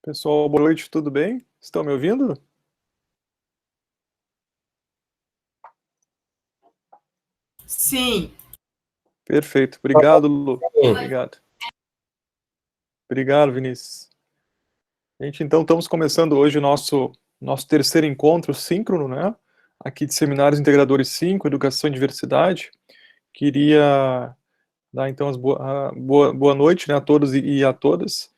Pessoal, boa noite, tudo bem? Estão me ouvindo? Sim. Perfeito, obrigado, Lu. Obrigado. Obrigado, Vinícius. Gente, então estamos começando hoje o nosso terceiro encontro síncrono, né? Aqui de Seminários Integradores 5, Educação e Diversidade. Queria dar então boa noite, né, a todos e a todas.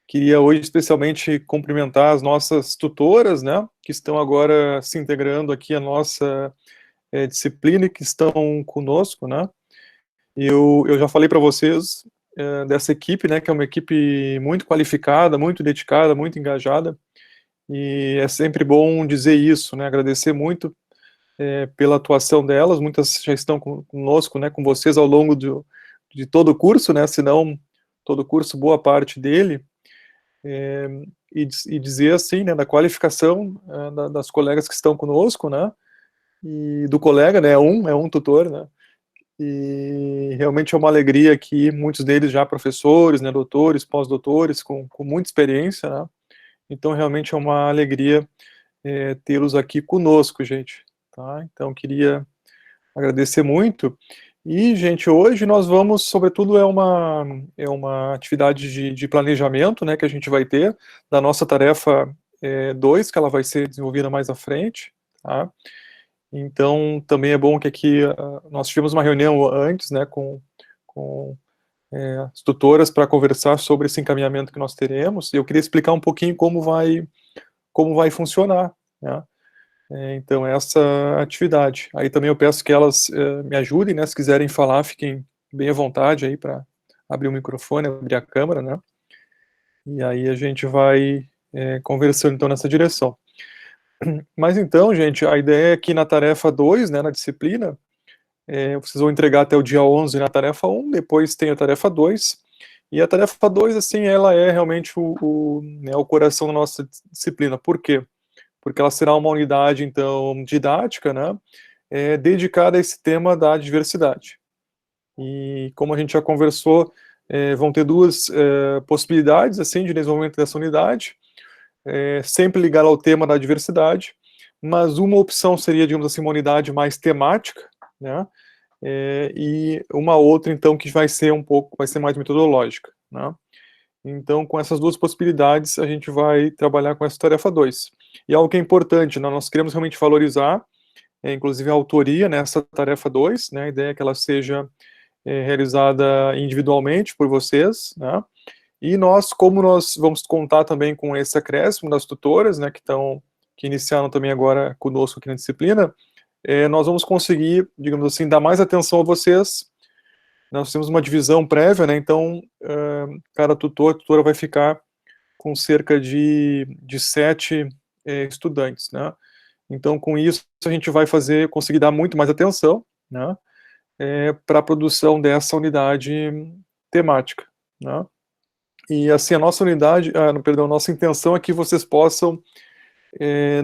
Queria hoje especialmente cumprimentar as nossas tutoras, né, que estão agora se integrando aqui à nossa disciplina e que estão conosco, né? Eu já falei para vocês dessa equipe, né, que é uma equipe muito qualificada, muito dedicada, muito engajada, e é sempre bom dizer isso, né, agradecer muito pela atuação delas. Muitas já estão conosco, né, com vocês ao longo de todo o curso, né, se não todo o curso, boa parte dele, e dizer assim, né, da qualificação das colegas que estão conosco, né, e do colega, né, é um tutor, né, e realmente é uma alegria que muitos deles já professores, né, doutores, pós-doutores, com muita experiência, né? Então realmente é uma alegria tê-los aqui conosco, gente, tá? Então queria agradecer muito. E, gente, hoje nós vamos, sobretudo, é uma atividade de planejamento, né, que a gente vai ter, da nossa tarefa 2, que ela vai ser desenvolvida mais à frente, tá? Então, também é bom que aqui nós tivemos uma reunião antes, né, com as tutoras para conversar sobre esse encaminhamento que nós teremos, e eu queria explicar um pouquinho como vai funcionar, né? Então, essa atividade. Aí também eu peço que elas me ajudem, né, se quiserem falar, fiquem bem à vontade aí para abrir o microfone, abrir a câmera, né? E aí a gente vai conversando, então, nessa direção. Mas então, gente, a ideia é que na tarefa 2, né, na disciplina, vocês vão entregar até o dia 11 na tarefa 1, depois tem a tarefa 2, e a tarefa 2, assim, ela é realmente né, o coração da nossa disciplina. Por quê? Porque ela será uma unidade, então, didática, né, dedicada a esse tema da diversidade. E como a gente já conversou, vão ter duas possibilidades, assim, de desenvolvimento dessa unidade, sempre ligada ao tema da diversidade, mas uma opção seria, digamos assim, uma unidade mais temática, né, e uma outra, então, que vai ser mais metodológica, né? Então, com essas duas possibilidades, a gente vai trabalhar com essa tarefa 2. E algo que é importante, né, nós queremos realmente valorizar, inclusive a autoria nessa tarefa 2, né, a ideia é que ela seja realizada individualmente por vocês, né, e como nós vamos contar também com esse acréscimo das tutoras, né, que iniciaram também agora conosco aqui na disciplina, nós vamos conseguir, digamos assim, dar mais atenção a vocês. Nós temos uma divisão prévia, né, então cada tutora vai ficar com cerca de 7 estudantes, né. Então, com isso, a gente vai conseguir dar muito mais atenção, né, para a produção dessa unidade temática, né. E assim, a nossa unidade, perdão, nossa intenção é que vocês possam,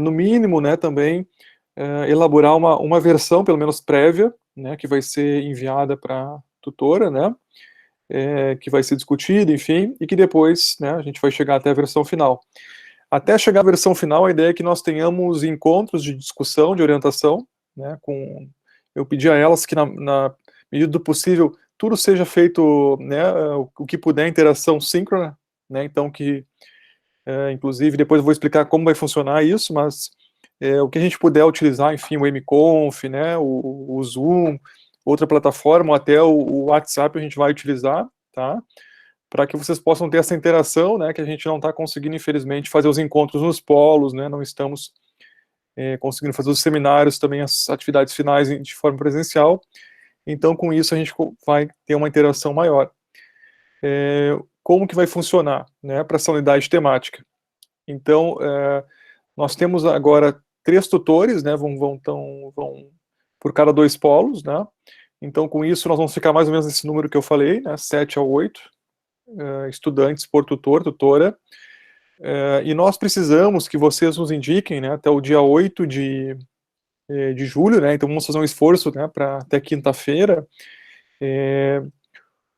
no mínimo, né, também, elaborar uma versão, pelo menos prévia, né, que vai ser enviada para a tutora, né, que vai ser discutida, enfim, e que depois, né, a gente vai chegar até a versão final. Até chegar à versão final, a ideia é que nós tenhamos encontros de discussão, de orientação, né, eu pedi a elas que na medida do possível, tudo seja feito, né, o que puder, interação síncrona, né, então inclusive, depois eu vou explicar como vai funcionar isso, mas o que a gente puder utilizar, enfim, o mconf, né, o Zoom, outra plataforma, ou até o WhatsApp a gente vai utilizar, tá? Para que vocês possam ter essa interação, né, que a gente não está conseguindo, infelizmente, fazer os encontros nos polos, né, não estamos conseguindo fazer os seminários, também as atividades finais de forma presencial, então com isso a gente vai ter uma interação maior. Como que vai funcionar, né, para essa unidade temática? Então, nós temos agora 3 tutores, né, vão por cada 2 polos, né, então com isso nós vamos ficar mais ou menos nesse número que eu falei, né, 7 a 8 estudantes por tutor, tutora, e nós precisamos que vocês nos indiquem, né, até o dia 8 de julho, né, então vamos fazer um esforço, né, para até quinta-feira,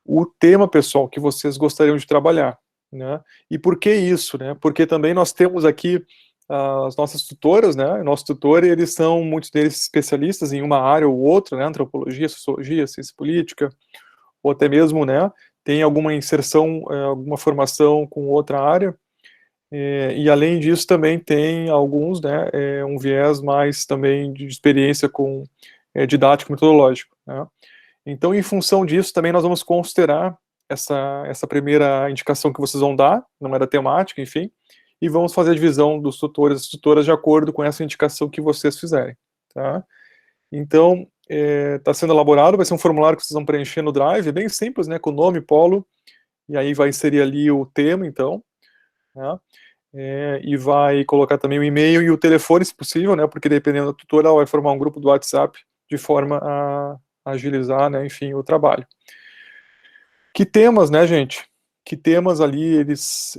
o tema, pessoal, que vocês gostariam de trabalhar, né? E por que isso, né? Porque também nós temos aqui as nossas tutoras, né? Nosso tutor, eles são, muitos deles, especialistas em uma área ou outra, né? Antropologia, sociologia, ciência política, ou até mesmo, né? Tem alguma inserção, alguma formação com outra área, e além disso também tem alguns, né? Um viés mais também de experiência com didático metodológico, né? Então, em função disso, também nós vamos considerar essa primeira indicação que vocês vão dar, não é da temática, enfim, e vamos fazer a divisão dos tutores e tutoras de acordo com essa indicação que vocês fizerem, tá? Então, está sendo elaborado, vai ser um formulário que vocês vão preencher no Drive, é bem simples, né, com nome, polo, e aí vai inserir ali o tema, então, né, e vai colocar também o e-mail e o telefone, se possível, né, porque dependendo da tutora, ela vai formar um grupo do WhatsApp de forma a agilizar, né, enfim, o trabalho. Que temas, né, gente? Que temas ali eles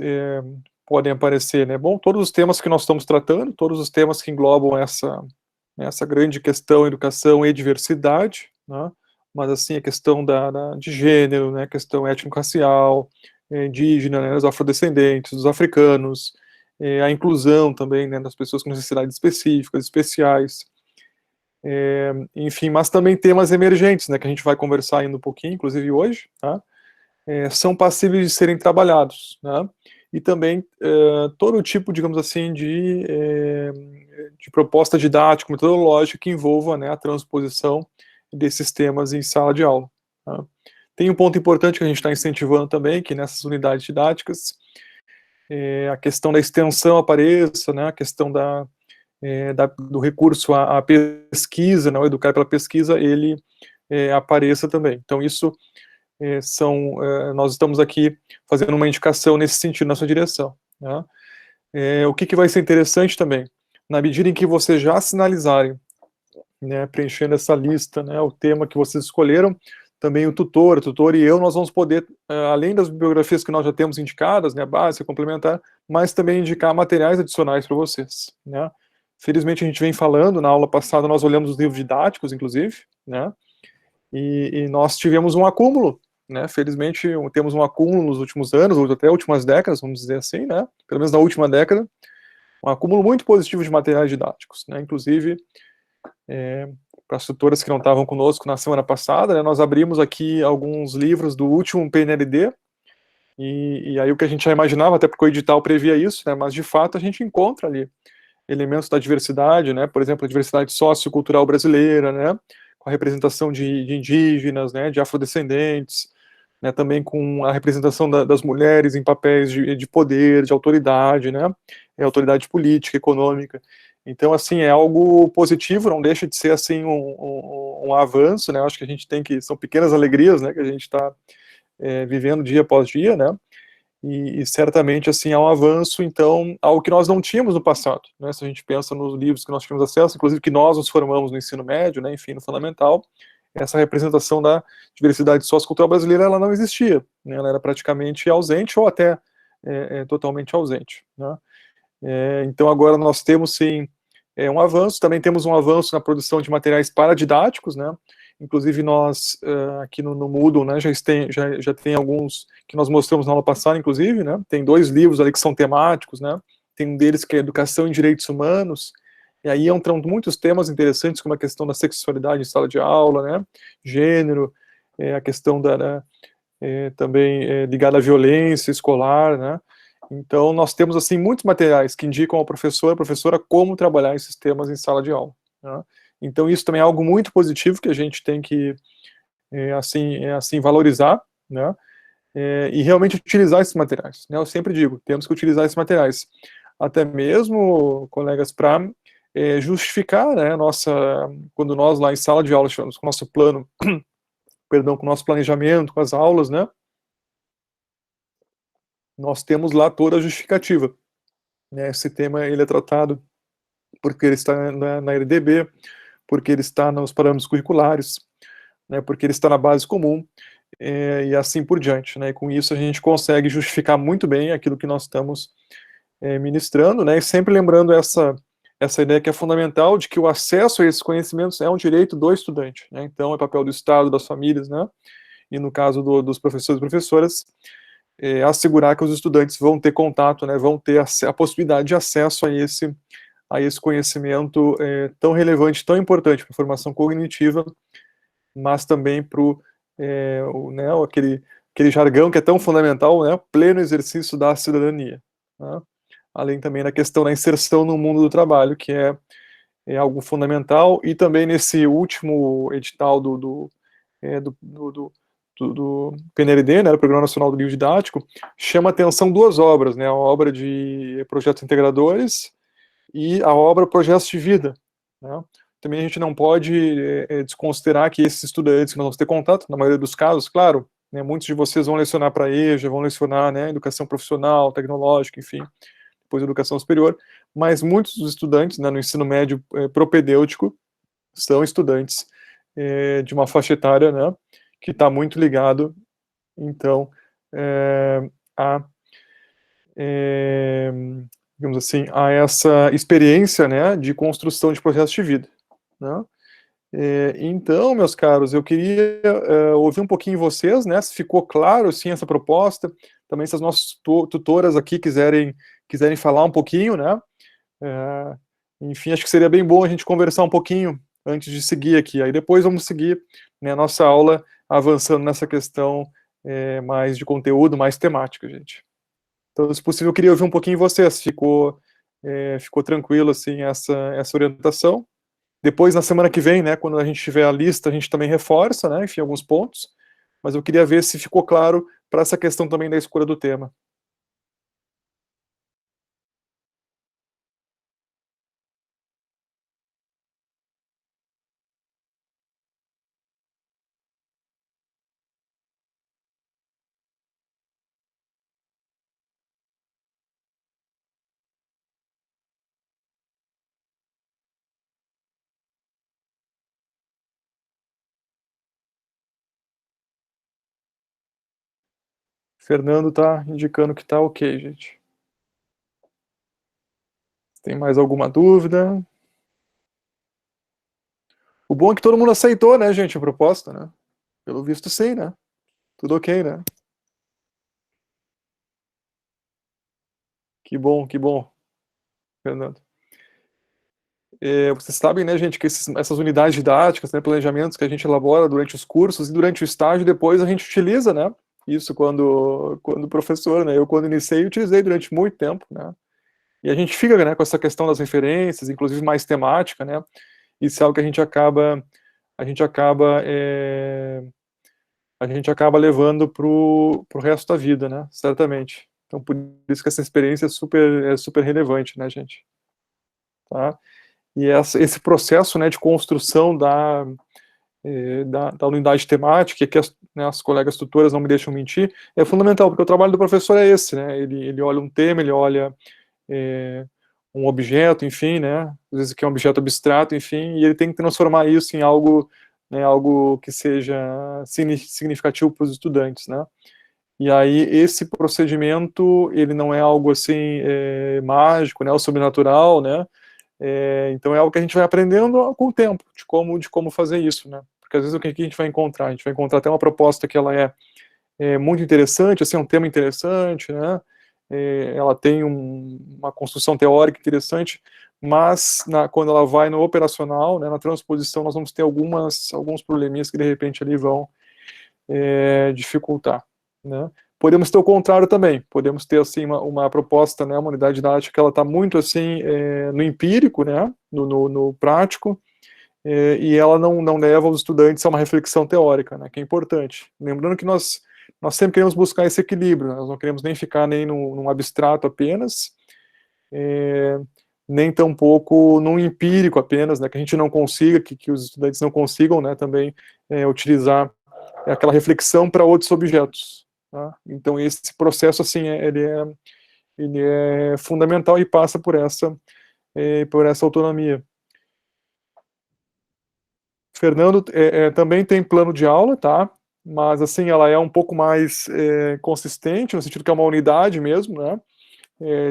podem aparecer, né? Bom, todos os temas que nós estamos tratando, todos os temas que englobam essa grande questão educação e diversidade, né? Mas assim a questão de gênero, né? A questão étnico-racial, indígena, né? Os afrodescendentes, os africanos, a inclusão também, né? Das pessoas com necessidades específicas, especiais. Enfim, mas também temas emergentes, né? Que a gente vai conversar ainda um pouquinho, inclusive hoje, tá? São passíveis de serem trabalhados, né? E também todo tipo, digamos assim, de proposta didática, metodológica que envolva, né, a transposição desses temas em sala de aula. Tá? Tem um ponto importante que a gente está incentivando também, que nessas unidades didáticas, a questão da extensão apareça, né, a questão do recurso à pesquisa, né, o educar pela pesquisa, ele apareça também. Então isso nós estamos aqui fazendo uma indicação nesse sentido, na sua direção. Né? O que vai ser interessante também, na medida em que vocês já sinalizarem, né, preenchendo essa lista, né, o tema que vocês escolheram, também o tutor e eu, nós vamos poder, além das bibliografias que nós já temos indicadas, né, básica, complementar, mas também indicar materiais adicionais para vocês. Né? Felizmente a gente vem falando, na aula passada nós olhamos os livros didáticos, inclusive, né, e nós tivemos um acúmulo, né? Felizmente temos um acúmulo nos últimos anos, ou até últimas décadas, vamos dizer assim, né? Pelo menos na última década, um acúmulo muito positivo de materiais didáticos, né? Inclusive, para as tutoras que não estavam conosco na semana passada, né, nós abrimos aqui alguns livros do último PNLD, e aí o que a gente já imaginava, até porque o edital previa isso, né? Mas de fato a gente encontra ali elementos da diversidade, né? Por exemplo, a diversidade sociocultural brasileira, né? Com a representação de indígenas, né? De afrodescendentes, né? Também com a representação das mulheres em papéis de poder, de autoridade, né? Autoridade política, econômica. Então, assim, é algo positivo, não deixa de ser, assim, um avanço, né? Acho que a gente tem que, são pequenas alegrias, né? Que a gente está vivendo dia após dia, né? E certamente, assim, há um avanço, então, ao que nós não tínhamos no passado, né, se a gente pensa nos livros que nós tivemos acesso, inclusive que nós nos formamos no ensino médio, né, enfim, no fundamental, essa representação da diversidade sociocultural brasileira, ela não existia, né, ela era praticamente ausente ou até totalmente ausente, né. Então, agora nós temos, sim, um avanço, também temos um avanço na produção de materiais paradidáticos, né, inclusive nós, aqui no Moodle, né, já tem alguns que nós mostramos na aula passada, inclusive, né, tem 2 livros ali que são temáticos, né, tem um deles que é Educação em Direitos Humanos, e aí entram muitos temas interessantes, como a questão da sexualidade em sala de aula, né, gênero, a questão também ligada à violência escolar, né, então nós temos, assim, muitos materiais que indicam ao professor, a professora, como trabalhar esses temas em sala de aula, né. Então isso também é algo muito positivo que a gente tem que, assim, valorizar, né, e realmente utilizar esses materiais, né, eu sempre digo, temos que utilizar esses materiais, até mesmo, colegas, para justificar, né, quando nós lá em sala de aula chegamos com o nosso plano, perdão, com o nosso planejamento, com as aulas, né, nós temos lá toda a justificativa, né, esse tema ele é tratado porque ele está na LDB, porque ele está nos parâmetros curriculares, né, porque ele está na base comum, e assim por diante, né, e com isso a gente consegue justificar muito bem aquilo que nós estamos ministrando, né, e sempre lembrando essa ideia que é fundamental, de que o acesso a esses conhecimentos é um direito do estudante, né, então é papel do Estado, das famílias, né, e no caso dos professores e professoras, assegurar que os estudantes vão ter contato, né, vão ter a possibilidade de acesso a esse conhecimento tão relevante, tão importante para a formação cognitiva, mas também para né, aquele jargão que é tão fundamental, né, pleno exercício da cidadania, né? Além também da questão da inserção no mundo do trabalho, que é algo fundamental, e também nesse último edital do PNLD, né, o Programa Nacional do Livro Didático, chama atenção duas obras, né, a obra de projetos integradores e a obra Projetos de Vida, né. Também a gente não pode desconsiderar que esses estudantes que nós vamos ter contato, na maioria dos casos, claro, né, muitos de vocês vão lecionar para a EJA, vão lecionar, né, educação profissional, tecnológica, enfim, depois educação superior, mas muitos dos estudantes, né, no ensino médio propedêutico são estudantes de uma faixa etária, né, que está muito ligado, então, a, digamos assim, a essa experiência, né, de construção de projetos de vida, né. Então, meus caros, eu queria ouvir um pouquinho vocês, né, se ficou claro, sim, essa proposta, também se as nossas tutoras aqui quiserem falar um pouquinho, né, enfim, acho que seria bem bom a gente conversar um pouquinho antes de seguir aqui, aí depois vamos seguir, né, a nossa aula avançando nessa questão mais de conteúdo, mais temática, gente. Então, se possível, eu queria ouvir um pouquinho vocês, ficou tranquilo, assim, essa orientação? Depois, na semana que vem, né, quando a gente tiver a lista, a gente também reforça, né, enfim, alguns pontos, mas eu queria ver se ficou claro para essa questão também da escolha do tema. Fernando tá indicando que tá ok, gente. Tem mais alguma dúvida? O bom é que todo mundo aceitou, né, gente, a proposta, né? Pelo visto, sim, né? Tudo ok, né? Que bom, Fernando. Vocês sabem, né, gente, que essas unidades didáticas, né, planejamentos que a gente elabora durante os cursos e durante o estágio, depois a gente utiliza, né? Isso quando professor, né? Eu, quando iniciei, utilizei durante muito tempo, né? E a gente fica, né, com essa questão das referências, inclusive mais temática, né? Isso é algo que a gente acaba, a gente acaba levando pro resto da vida, né? Certamente. Então, por isso que essa experiência é super relevante, né, gente? Tá? E esse processo, né, de construção da unidade temática, que né, as colegas tutoras não me deixam mentir, é fundamental, porque o trabalho do professor é esse, né? Ele olha um tema, ele olha um objeto, enfim, né? Às vezes que é um objeto abstrato, enfim, e ele tem que transformar isso em algo, né, algo que seja significativo para os estudantes, né? E aí esse procedimento, ele não é algo assim mágico, né, ou sobrenatural, né? Então é algo que a gente vai aprendendo com o tempo, de como fazer isso, né? Porque às vezes o que a gente vai encontrar? A gente vai encontrar até uma proposta que ela é muito interessante, assim, é um tema interessante, né? Ela tem uma construção teórica interessante, mas quando ela vai no operacional, né, na transposição, nós vamos ter alguns probleminhas que de repente ali vão dificultar, né? Podemos ter o contrário também, podemos ter assim uma proposta, né, uma unidade didática que ela está muito assim no empírico, né, no prático, e ela não leva os estudantes a uma reflexão teórica, né, que é importante. Lembrando que nós sempre queremos buscar esse equilíbrio, né, nós não queremos nem ficar nem num abstrato apenas, nem tampouco num empírico apenas, né, que a gente não consiga, que os estudantes não consigam, né, também utilizar aquela reflexão para outros objetos. Tá? Então esse processo assim ele é fundamental e passa por essa autonomia. Fernando também tem plano de aula, tá? Mas assim ela é um pouco mais consistente no sentido que é uma unidade mesmo, né?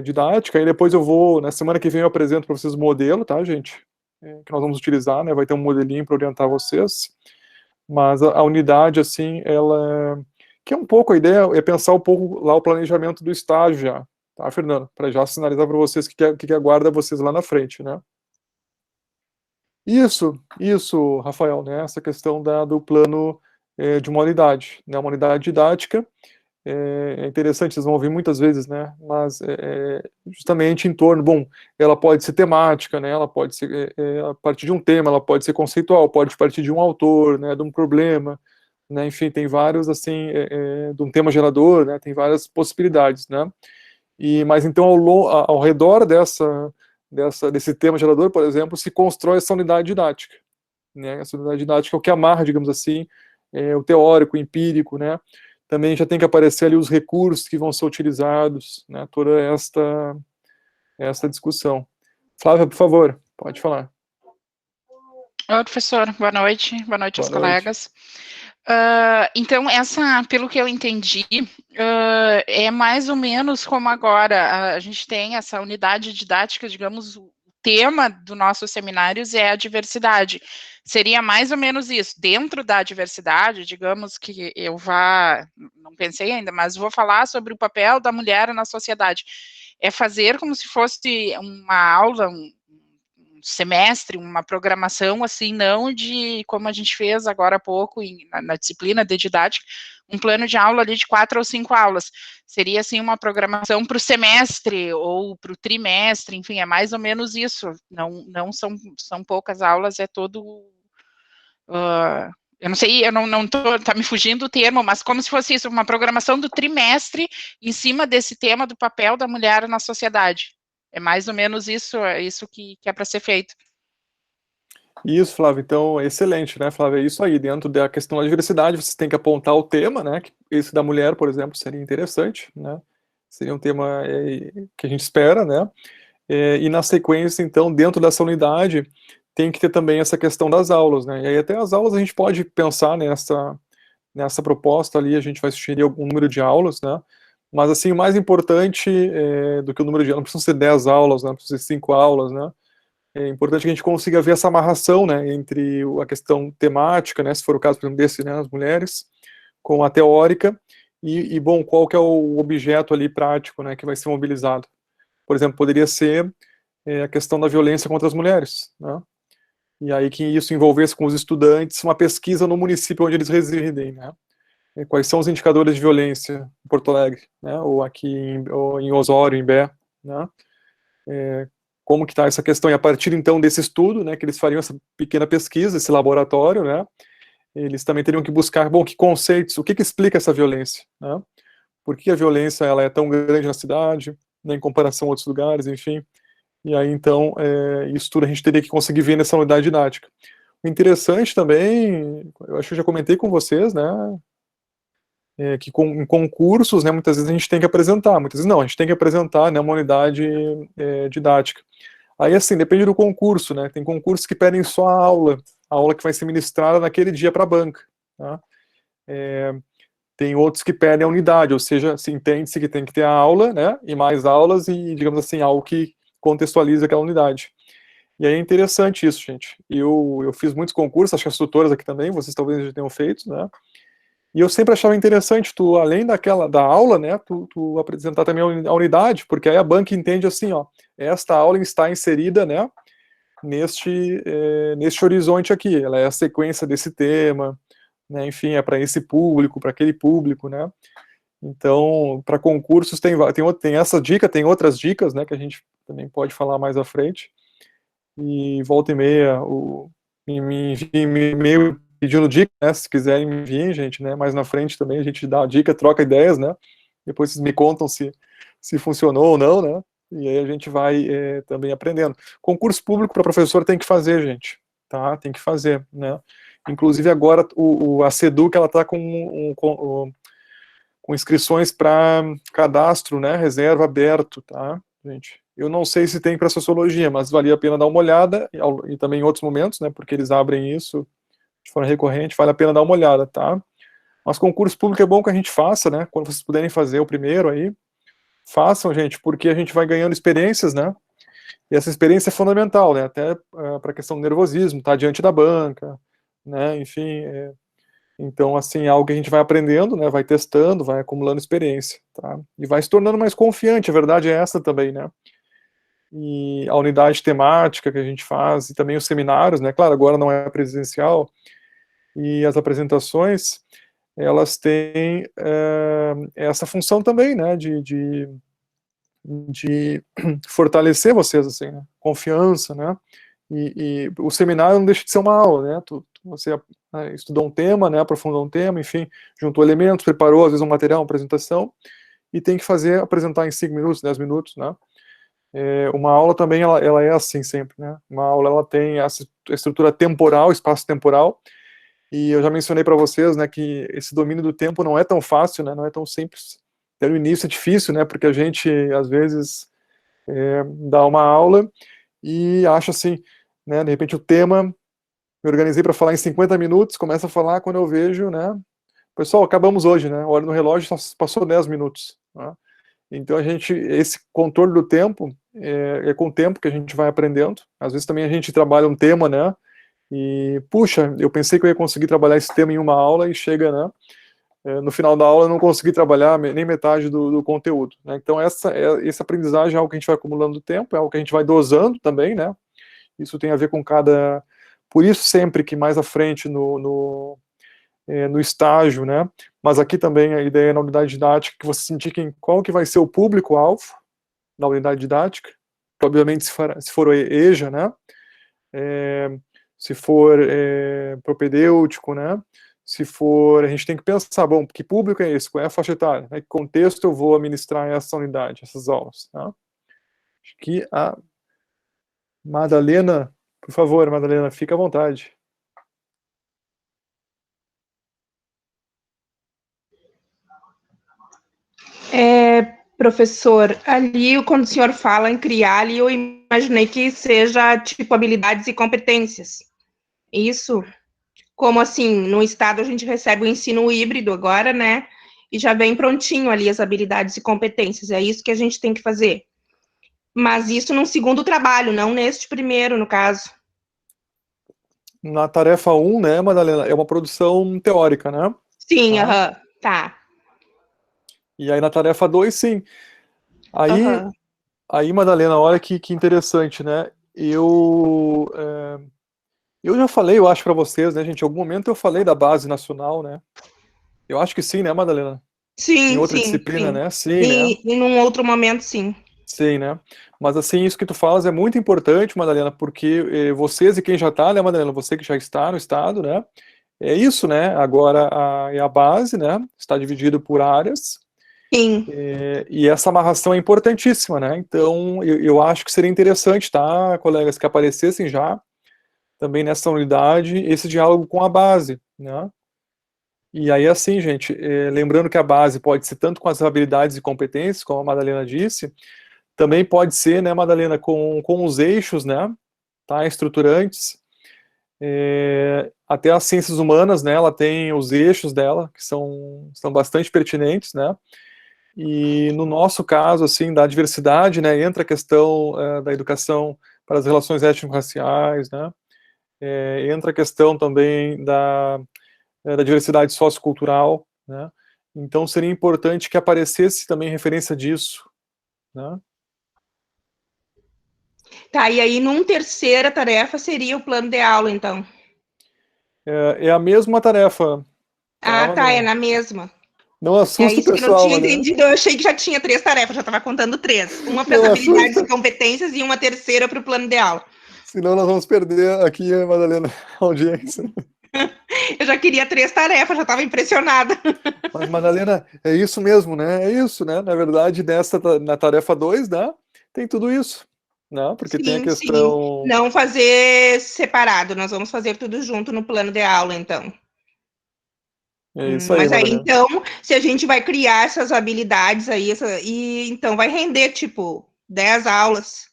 Didática. E depois na semana que vem eu apresento para vocês o modelo, tá, gente? Que nós vamos utilizar, né? Vai ter um modelinho para orientar vocês. Mas a unidade assim ela Que é um pouco a ideia, é pensar um pouco lá o planejamento do estágio já, tá, Fernando? Para já sinalizar para vocês o que aguarda vocês lá na frente, né? Isso, Rafael, né? Essa questão do plano de uma unidade, né? Uma unidade didática. É interessante, vocês vão ouvir muitas vezes, né? Mas justamente em torno, bom, ela pode ser temática, né? Ela pode ser a partir de um tema, ela pode ser conceitual, pode partir de um autor, né? De um problema, né? Enfim, tem vários assim, de um tema gerador, né? Tem várias possibilidades, né? Mas então ao redor desse tema gerador, por exemplo, se constrói essa unidade didática, né? Essa unidade didática é o que amarra, digamos assim, o teórico, o empírico, né? Também já tem que aparecer ali os recursos que vão ser utilizados, né? Toda esta discussão. Flávia, por favor, pode falar. Oi, professor, boa noite aos colegas. Então, pelo que eu entendi, é mais ou menos como agora a gente tem essa unidade didática, digamos, o tema do nossos seminários é a diversidade. Seria mais ou menos isso, dentro da diversidade, digamos que não pensei ainda, mas vou falar sobre o papel da mulher na sociedade. É fazer como se fosse uma aula, um semestre, uma programação assim, não de como a gente fez agora há pouco na disciplina de didática, um plano de aula ali de 4 ou 5 aulas. Seria assim uma programação para o semestre ou para o trimestre, enfim, é mais ou menos isso. Não são poucas aulas, é todo. Eu não sei, tá me fugindo o termo, mas como se fosse isso, uma programação do trimestre em cima desse tema do papel da mulher na sociedade. É mais ou menos isso que é para ser feito. Isso, Flávio, então, excelente, né, Flávio? É isso aí, dentro da questão da diversidade, você tem que apontar o tema, né? Esse da mulher, por exemplo, seria interessante, né? Seria um tema que a gente espera, né? E na sequência, então, dentro dessa unidade, tem que ter também essa questão das aulas, né? E aí até as aulas a gente pode pensar nessa proposta ali, a gente vai sugerir algum número de aulas, né? Mas, assim, o mais importante do que o número de aulas, não precisam ser 10 aulas, né? Não precisam ser 5 aulas, né? É importante que a gente consiga ver essa amarração, né, entre a questão temática, né, se for o caso, por exemplo, desse, né, as mulheres, com a teórica, bom, qual que é o objeto ali prático, né, que vai ser mobilizado. Por exemplo, poderia ser a questão da violência contra as mulheres, né, e aí que isso envolvesse com os estudantes uma pesquisa no município onde eles residem, né, quais são os indicadores de violência em Porto Alegre, né, ou aqui ou em Osório, em Bé, né, como que está essa questão, e a partir então desse estudo, né, que eles fariam essa pequena pesquisa, esse laboratório, né, eles também teriam que buscar, bom, que conceitos, o que explica essa violência, né, por que a violência ela é tão grande na cidade, né, em comparação a outros lugares, enfim, e aí então, isso tudo a gente teria que conseguir ver nessa unidade didática. O interessante também, eu acho que eu já comentei com vocês, né, que em concursos, né, muitas vezes a gente tem que apresentar, muitas vezes não, a gente tem que apresentar, né, uma unidade didática. Aí, assim, depende do concurso, né? Tem concursos que pedem só a aula que vai ser ministrada naquele dia para a banca, tá? Tem outros que pedem a unidade, ou seja, se entende-se que tem que ter a aula, né? E mais aulas e, digamos assim, algo que contextualiza aquela unidade. E aí é interessante isso, gente. Eu fiz muitos concursos, acho que as tutoras aqui também, vocês talvez já tenham feito, né? E eu sempre achava interessante, tu, além da aula, né, tu apresentar também a unidade, porque aí a banca entende assim, ó, esta aula está inserida, né, neste horizonte aqui, ela é a sequência desse tema, né, enfim, é para esse público, para aquele público, né. Então, para concursos tem essa dica, tem outras dicas, né, que a gente também pode falar mais à frente. E volta e meia, me envie e-mail pedindo dica, né, se quiserem me enviem, gente, né, mais na frente também a gente dá a dica, troca ideias, né, depois vocês me contam se funcionou ou não, né, e aí a gente vai também aprendendo. Concurso público para professor tem que fazer, gente, tá, tem que fazer, né, inclusive agora a SEDUC, ela tá com inscrições para cadastro, né, reserva aberto, tá, gente. Eu não sei se tem para sociologia, mas valia a pena dar uma olhada, e também em outros momentos, né, porque eles abrem isso de forma recorrente, vale a pena dar uma olhada, tá? Mas concurso público é bom que a gente faça, né? Quando vocês puderem fazer o primeiro aí, façam, gente, porque a gente vai ganhando experiências, né? E essa experiência é fundamental, né? Até para a questão do nervosismo, tá diante da banca, né? Enfim, Então, assim, é algo que a gente vai aprendendo, né, vai testando, vai acumulando experiência, tá? E vai se tornando mais confiante, a verdade é essa também, né? E a unidade temática que a gente faz, e também os seminários, né, claro, agora não é presencial, e as apresentações, elas têm essa função também, né, de fortalecer vocês, assim, né? Confiança, né? E o seminário não deixa de ser uma aula, né? Você estudou um tema, né? Aprofundou um tema, enfim, juntou elementos, preparou às vezes um material, uma apresentação, e tem que apresentar em 5 minutos, 10 minutos, né? Uma aula também, ela é assim sempre, né? Uma aula, ela tem essa estrutura temporal, espaço-temporal, e eu já mencionei para vocês, né, que esse domínio do tempo não é tão fácil, né? Não é tão simples. Até no início é difícil, né? Porque a gente, às vezes, dá uma aula e acha assim, né? De repente o tema, me organizei para falar em 50 minutos, começa a falar quando eu vejo, né? Pessoal, acabamos hoje, né? Olha no relógio, só passou 10 minutos. Né? Então esse controle do tempo, é com o tempo que a gente vai aprendendo. Às vezes também a gente trabalha um tema, né? E, puxa, eu pensei que eu ia conseguir trabalhar esse tema em uma aula e chega, né? No final da aula eu não consegui trabalhar nem metade do conteúdo. Né? Então essa aprendizagem é algo que a gente vai acumulando no tempo, é algo que a gente vai dosando também, né? Isso tem a ver com cada... Por isso sempre que mais à frente no estágio, né? Mas aqui também a ideia na unidade didática que vocês indiquem qual que vai ser o público-alvo da unidade didática, obviamente se for o EJA, né? Se for propedêutico, né? Se for, a gente tem que pensar, bom, que público é esse? Qual é a faixa etária? Em que contexto eu vou administrar essa unidade, essas aulas? Tá? Acho que a Madalena, por favor, Madalena, fica à vontade. Professor, ali quando o senhor fala em criar, ali eu imaginei que seja tipo habilidades e competências. Isso, como assim, no estado a gente recebe o ensino híbrido agora, né? E já vem prontinho ali as habilidades e competências. É isso que a gente tem que fazer. Mas isso num segundo trabalho, não neste primeiro, no caso. Na tarefa 1, né, Madalena, é uma produção teórica, né? Sim, Tá? aham, tá. E aí na tarefa 2, sim. Aham. Aí, Madalena, olha que interessante, né? Eu já falei, eu acho para vocês, né, gente? Em algum momento eu falei da base nacional, né? Eu acho que sim, né, Madalena? Em Sim, outra sim, disciplina, sim. né? Sim, né? E num outro momento, sim. Sim, né? Mas assim, isso que tu falas é muito importante, Madalena, porque vocês e quem já tá, né, Madalena? Você que já está no estado, né? É isso, né? Agora é a base, né? Está dividido por áreas. Sim. E essa amarração é importantíssima, né? Então, eu acho que seria interessante, tá, colegas, que aparecessem já também nessa unidade esse diálogo com a base, né? E aí, assim, gente, lembrando que a base pode ser tanto com as habilidades e competências, como a Madalena disse, também pode ser, né, Madalena, com os eixos, né, tá, estruturantes, até as ciências humanas, né, ela tem os eixos dela, que são bastante pertinentes, né, e no nosso caso, assim, da diversidade, né, entra a questão da educação para as relações étnico-raciais, né, entra a questão também da diversidade sociocultural, né, então seria importante que aparecesse também referência disso, né. Tá, e aí, numa terceira tarefa, seria o plano de aula, então. É a mesma tarefa, tá, Ah, tá, é Madalena? na mesma. Não É assusta o isso que eu não pessoal, tinha Madalena. entendido. Eu achei que já tinha 3 tarefas, já estava contando 3. Uma para as Não habilidades e assusta, competências e uma terceira para o plano de aula. senão nós vamos perder aqui, Madalena, a audiência. Eu já queria 3 tarefas, já estava impressionada. Mas, Madalena, é isso mesmo, né? É isso, né? Na verdade, na tarefa 2, né? Tem tudo isso, né? Porque tem a Sim, sim. questão... Não fazer separado, nós vamos fazer tudo junto no plano de aula, então. É isso aí, Mas aí, Madalena. então, se a gente vai criar essas habilidades aí, e então vai render, tipo, 10 aulas.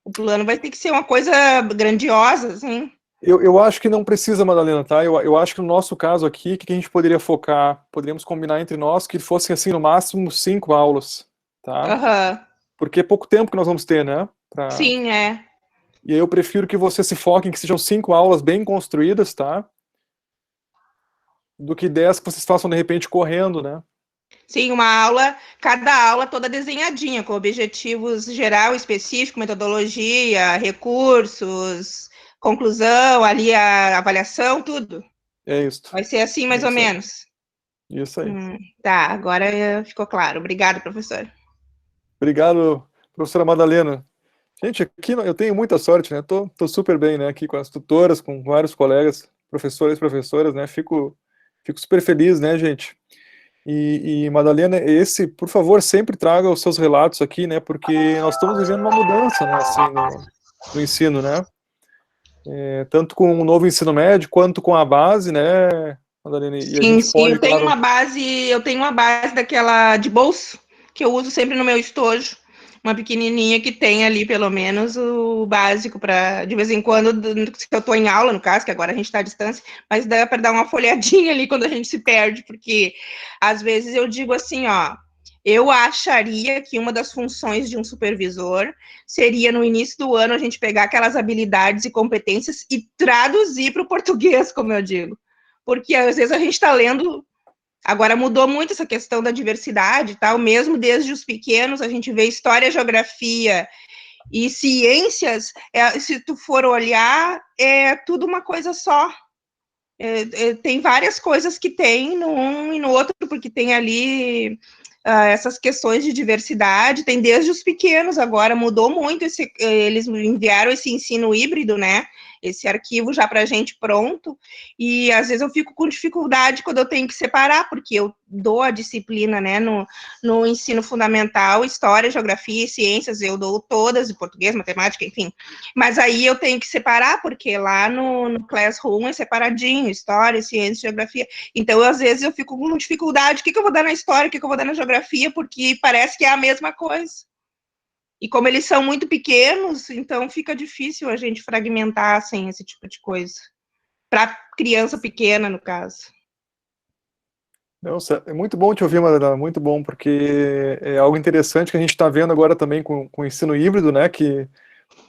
O plano vai ter que ser uma coisa grandiosa, assim. Eu acho que não precisa, Madalena, tá? Eu acho que no nosso caso aqui, o que a gente poderia focar? Poderíamos combinar entre nós que fossem, assim, no máximo 5 aulas, tá? Aham. Porque é pouco tempo que nós vamos ter, né? Sim, é. E aí eu prefiro que você se foque em que sejam 5 aulas bem construídas, tá? do que 10 que vocês façam, de repente, correndo, né? Sim, uma aula, cada aula toda desenhadinha, com objetivos geral, específico, metodologia, recursos, conclusão, ali a avaliação, tudo. É isso. Vai ser assim, mais ou menos. Isso aí. Tá, agora ficou claro. Obrigada, professor. Obrigado, professora Madalena. Gente, aqui eu tenho muita sorte, né? Tô super bem, né? Aqui com as tutoras, com vários colegas, professores e professoras, né? Fico super feliz, né, gente? E Madalena, por favor, sempre traga os seus relatos aqui, né? Porque nós estamos vivendo uma mudança, né? Assim, no ensino, né? Tanto com o novo ensino médio, quanto com a base, né, Madalena? E a gente pode, eu tenho uma base daquela de bolso, que eu uso sempre no meu estojo, uma pequenininha que tem ali, pelo menos, o básico para, de vez em quando, se eu estou em aula, no caso, que agora a gente está à distância, mas dá para dar uma folhadinha ali quando a gente se perde, porque às vezes eu digo assim, ó, eu acharia que uma das funções de um supervisor seria, no início do ano, a gente pegar aquelas habilidades e competências e traduzir para o português, como eu digo. Porque às vezes a gente está lendo. Agora mudou muito essa questão da diversidade, tal. Mesmo desde os pequenos, a gente vê história, geografia e ciências. Se tu for olhar, é tudo uma coisa só. Tem várias coisas que tem no um e no outro, porque tem ali essas questões de diversidade, tem desde os pequenos, agora mudou muito, eles enviaram esse ensino híbrido, né, esse arquivo já para a gente pronto, e às vezes eu fico com dificuldade quando eu tenho que separar, porque eu dou a disciplina, né, no ensino fundamental, história, geografia e ciências, eu dou todas, em português, matemática, enfim, mas aí eu tenho que separar, porque lá no Classroom é separadinho, história, ciência, geografia, então às vezes eu fico com dificuldade, o que eu vou dar na história, o que eu vou dar na geografia, porque parece que é a mesma coisa. E como eles são muito pequenos, então fica difícil a gente fragmentar, assim, esse tipo de coisa. Para criança pequena, no caso. Não, é muito bom te ouvir, Madalena, muito bom, porque é algo interessante que a gente está vendo agora também com o ensino híbrido, né, que,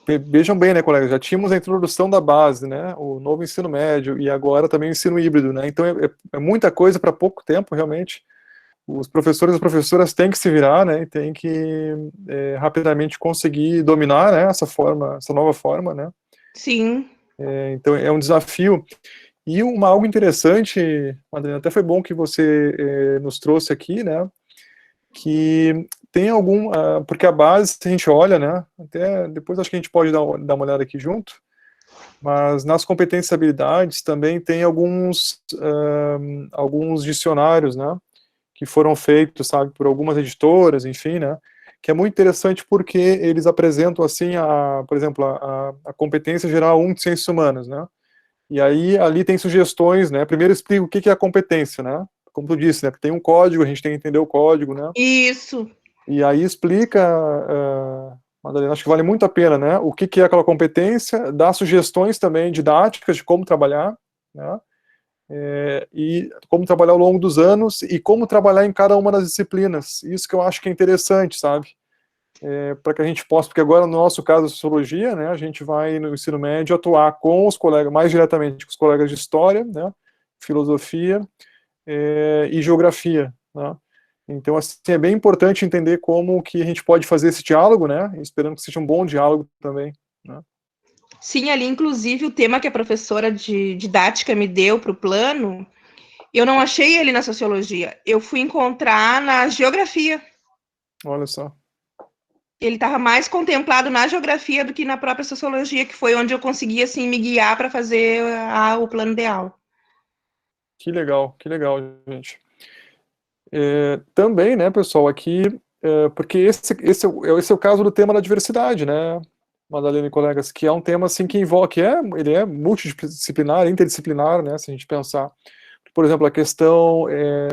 vejam bem, né, colegas, já tínhamos a introdução da base, né, o novo ensino médio, e agora também o ensino híbrido, né, então é muita coisa para pouco tempo, realmente. Os professores e as professoras têm que se virar, né, e têm que rapidamente conseguir dominar, né, essa nova forma, né. Sim. Então é um desafio. E algo interessante, Madalena, até foi bom que você nos trouxe aqui, né, que tem porque a base, se a gente olha, né, até depois acho que a gente pode dar uma olhada aqui junto, mas nas competências e habilidades também tem alguns dicionários, né, que foram feitos, sabe, por algumas editoras, enfim, né, que é muito interessante porque eles apresentam, assim, por exemplo, a competência geral 1 de ciências humanas, né, e aí ali tem sugestões, né, primeiro explica o que é a competência, né, como tu disse, né, tem um código, a gente tem que entender o código, né. Isso. E aí explica, Madalena, acho que vale muito a pena, né, o que é aquela competência, dá sugestões também didáticas de como trabalhar, né, e como trabalhar ao longo dos anos e como trabalhar em cada uma das disciplinas. Isso que eu acho que é interessante, sabe? Para que a gente possa, porque agora no nosso caso, a sociologia, né, a gente vai no ensino médio atuar com os colegas, mais diretamente com os colegas de história, né, filosofia e geografia, né? Então, assim, é bem importante entender como que a gente pode fazer esse diálogo, né, esperando que seja um bom diálogo também, né? Sim, ali, inclusive, o tema que a professora de didática me deu para o plano, eu não achei ele na sociologia, eu fui encontrar na geografia. Olha só. Ele estava mais contemplado na geografia do que na própria sociologia, que foi onde eu consegui, assim, me guiar para fazer o plano de aula. Que legal, gente. Também, né, pessoal, aqui, porque esse é o caso do tema da diversidade, né, Madalena e colegas, que é um tema, assim, que envolve, ele é multidisciplinar, interdisciplinar, né, se a gente pensar. Por exemplo, a questão,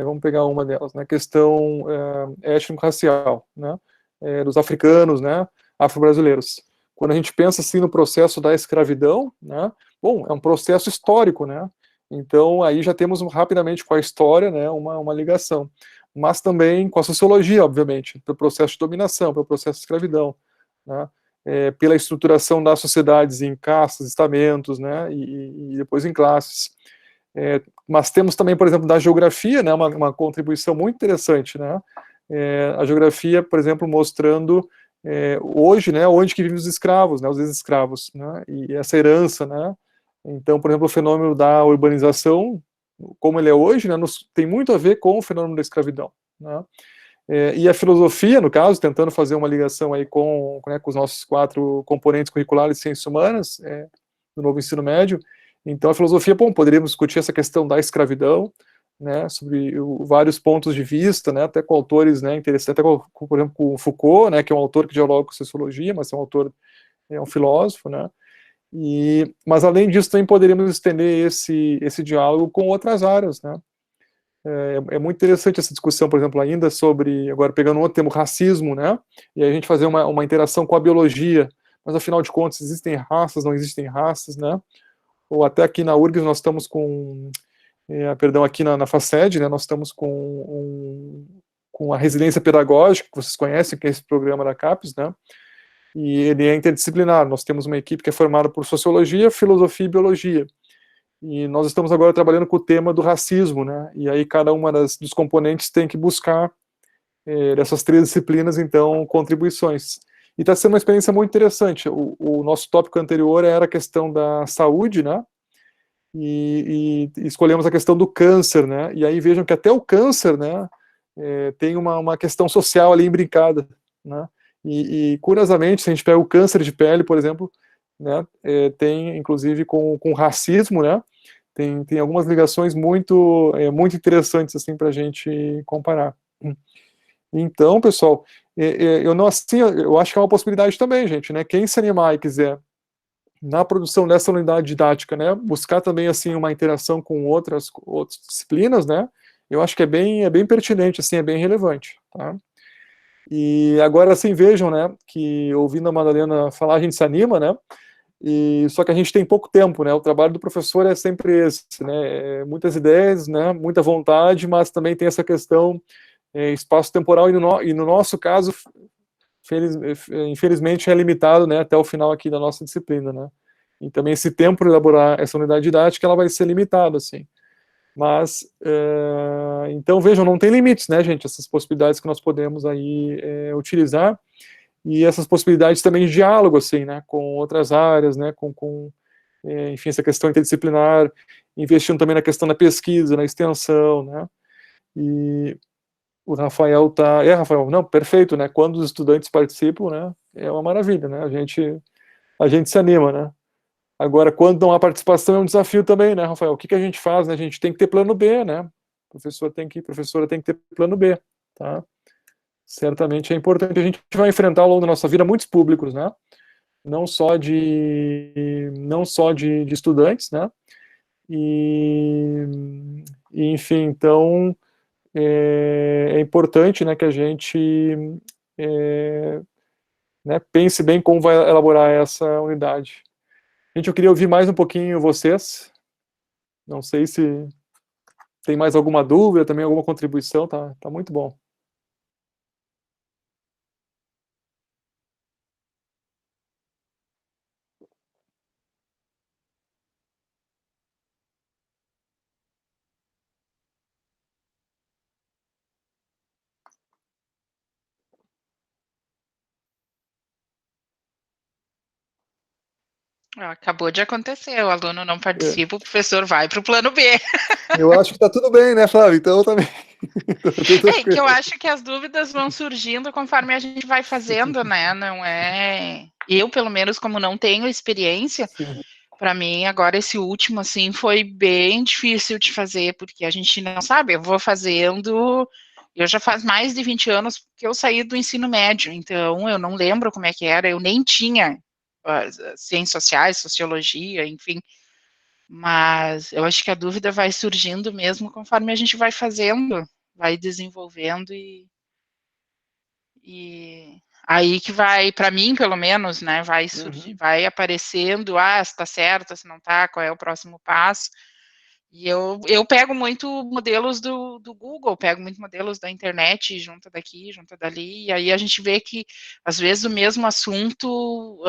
vamos pegar uma delas, né, a questão étnico-racial, né, dos africanos, né, afro-brasileiros. Quando a gente pensa, assim, no processo da escravidão, né, bom, é um processo histórico, né, então aí já temos rapidamente com a história, né, uma ligação, mas também com a sociologia, obviamente, pelo processo de dominação, pelo processo de escravidão, né, pela estruturação das sociedades em castas, estamentos, né, e depois em classes. Mas temos também, por exemplo, da geografia, né, uma contribuição muito interessante, né, a geografia, por exemplo, mostrando hoje, né, onde que vivem os escravos, né, os ex-escravos, né, e essa herança, né. Então, por exemplo, o fenômeno da urbanização, como ele é hoje, né, tem muito a ver com o fenômeno da escravidão, né. E a filosofia, no caso, tentando fazer uma ligação aí com os nossos 4 componentes curriculares de ciências humanas, do novo ensino médio. Então, a filosofia, bom, poderíamos discutir essa questão da escravidão, né, sobre vários pontos de vista, né, até com autores, né, interessantes, até por exemplo, com Foucault, né, que é um autor que dialoga com sociologia, mas é um autor, é um filósofo, né. Mas, além disso, também poderíamos estender esse diálogo com outras áreas, né. É muito interessante essa discussão, por exemplo, ainda sobre, agora pegando um outro termo, racismo, né, e a gente fazer uma interação com a biologia, mas afinal de contas, existem raças, não existem raças, né, ou até aqui na URGS nós estamos com, aqui na FACED, né, nós estamos com a residência pedagógica, que vocês conhecem, que é esse programa da CAPES, né, e ele é interdisciplinar, nós temos uma equipe que é formada por sociologia, filosofia e biologia, e nós estamos agora trabalhando com o tema do racismo, né, e aí cada uma dos componentes tem que buscar, dessas 3 disciplinas, então, contribuições. E está sendo uma experiência muito interessante. O nosso tópico anterior era a questão da saúde, né, e escolhemos a questão do câncer, né, e aí vejam que até o câncer, né, tem uma questão social ali imbricada, né, e curiosamente, se a gente pega o câncer de pele, por exemplo, né, tem inclusive com racismo, né, tem algumas ligações muito interessantes assim para a gente comparar. Então, pessoal, eu acho que é uma possibilidade também, gente, né, quem se animar e quiser na produção dessa unidade didática, né, buscar também assim uma interação com outras disciplinas, né, eu acho que é bem pertinente, assim, é bem relevante, tá? E agora, assim, vejam, né, que ouvindo a Madalena falar, a gente se anima, né, só que a gente tem pouco tempo, né, o trabalho do professor é sempre esse, né, muitas ideias, né, muita vontade, mas também tem essa questão espaço temporal, e no nosso caso, infelizmente, é limitado, né, até o final aqui da nossa disciplina, né, e também esse tempo para elaborar essa unidade didática, ela vai ser limitada, assim. Mas, então, vejam, não tem limites, né, gente, essas possibilidades que nós podemos aí utilizar, e essas possibilidades também de diálogo, assim, né, com outras áreas, né, enfim, essa questão interdisciplinar, investindo também na questão da pesquisa, na extensão, né, e o Rafael tá... Rafael, não, perfeito, né, quando os estudantes participam, né, é uma maravilha, né, a gente se anima, né. Agora, quando não há participação, é um desafio também, né, Rafael? O que a gente faz, né? A gente tem que ter plano B, né? Professora tem que ter plano B, tá? Certamente é importante. A gente vai enfrentar ao longo da nossa vida muitos públicos, né? Não só de estudantes, né? Enfim, então, é importante, né, que a gente né, pense bem como vai elaborar essa unidade. Gente, eu queria ouvir mais um pouquinho vocês. Não sei se tem mais alguma dúvida, também alguma contribuição, tá muito bom. Acabou de acontecer, o aluno não participa, o professor vai para o plano B. Eu acho que tá tudo bem, né, Flávio? Então também. Que eu acho que as dúvidas vão surgindo conforme a gente vai fazendo, né? Não é. Eu, pelo menos, como não tenho experiência, para mim, agora esse último, assim, foi bem difícil de fazer, porque a gente não sabe, eu vou fazendo. Eu já faz mais de 20 anos que eu saí do ensino médio, então eu não lembro como é que era, eu nem tinha ciências sociais, sociologia, enfim, mas eu acho que a dúvida vai surgindo mesmo conforme a gente vai fazendo, vai desenvolvendo e aí que vai, para mim pelo menos, né, vai surgir, vai aparecendo, se tá certo, se não tá, qual é o próximo passo. E eu pego muito modelos do Google, pego muito modelos da internet, junta daqui, junta dali, e aí a gente vê que, às vezes, o mesmo assunto,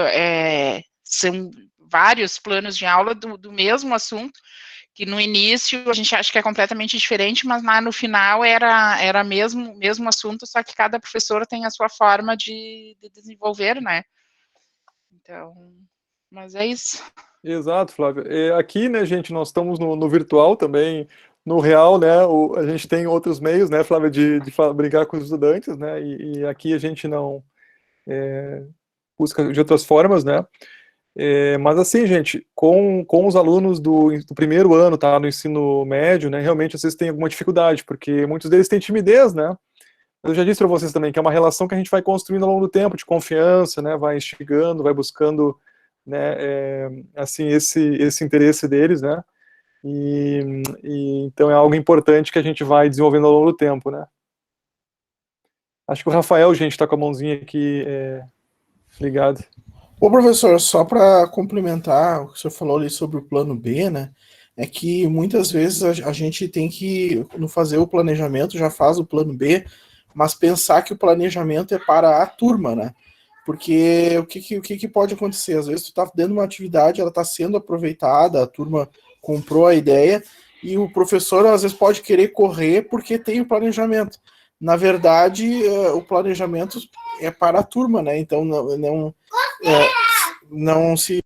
são vários planos de aula do mesmo assunto, que no início a gente acha que é completamente diferente, mas lá no final era mesmo assunto, só que cada professor tem a sua forma de desenvolver, né? Então, mas é isso. Exato, Flávia. Aqui, né, gente, nós estamos no virtual também, no real, né, a gente tem outros meios, né, Flávia, de brincar com os estudantes, né, e aqui a gente não busca de outras formas, né, mas assim, gente, com os alunos do primeiro ano, tá, no ensino médio, né, realmente vocês têm alguma dificuldade, porque muitos deles têm timidez, né, eu já disse para vocês também que é uma relação que a gente vai construindo ao longo do tempo, de confiança, né, vai instigando, vai buscando, né, assim, esse interesse deles, né, e então é algo importante que a gente vai desenvolvendo ao longo do tempo, né. Acho que o Rafael, gente, está com a mãozinha aqui ligado. Ô, professor, só para complementar o que o senhor falou ali sobre o plano B, né? É que muitas vezes a gente tem que, no fazer o planejamento, já faz o plano B, mas pensar que o planejamento é para a turma, né? Porque o que pode acontecer? Às vezes tu tá dando uma atividade, ela está sendo aproveitada, a turma comprou a ideia, e o professor às vezes pode querer correr porque tem o planejamento. Na verdade, o planejamento é para a turma, né? Então não se.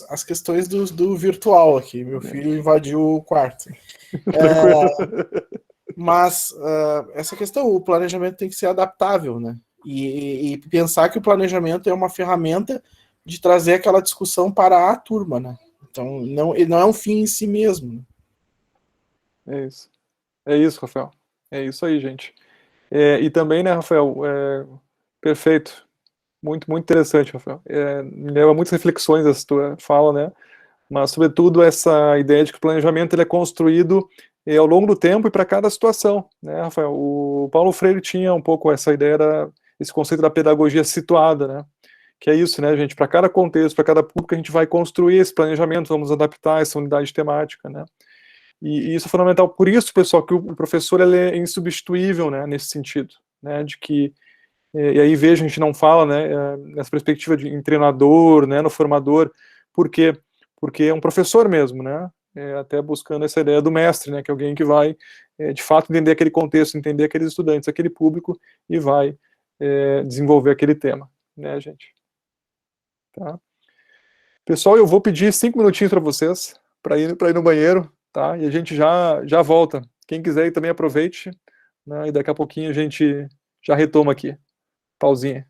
As questões do virtual aqui. Meu filho invadiu o quarto. Mas essa questão, o planejamento tem que ser adaptável, né? E pensar que o planejamento é uma ferramenta de trazer aquela discussão para a turma, né? Então, ele não é um fim em si mesmo. É isso. É isso, Rafael. É isso aí, gente. E também, né, Rafael, perfeito. Muito, muito interessante, Rafael. Me leva a muitas reflexões essa tua fala, né? Mas, sobretudo, essa ideia de que o planejamento ele é construído ao longo do tempo e para cada situação, né, Rafael? O Paulo Freire tinha um pouco essa ideia, esse conceito da pedagogia situada, né? Que é isso, né, gente? Para cada contexto, para cada público, a gente vai construir esse planejamento, vamos adaptar essa unidade temática, né? E isso é fundamental. Por isso, pessoal, que o professor ele é insubstituível, né, nesse sentido, né, de que e aí veja, a gente não fala, né, nessa perspectiva de treinador, né, no formador, por quê? Porque é um professor mesmo, né, até buscando essa ideia do mestre, né, que é alguém que vai, de fato, entender aquele contexto, entender aqueles estudantes, aquele público, e vai desenvolver aquele tema, né, gente. Tá? Pessoal, eu vou pedir 5 minutinhos para vocês, para ir no banheiro, tá, e a gente já volta. Quem quiser ir também aproveite, né, e daqui a pouquinho a gente já retoma aqui. Pausinha.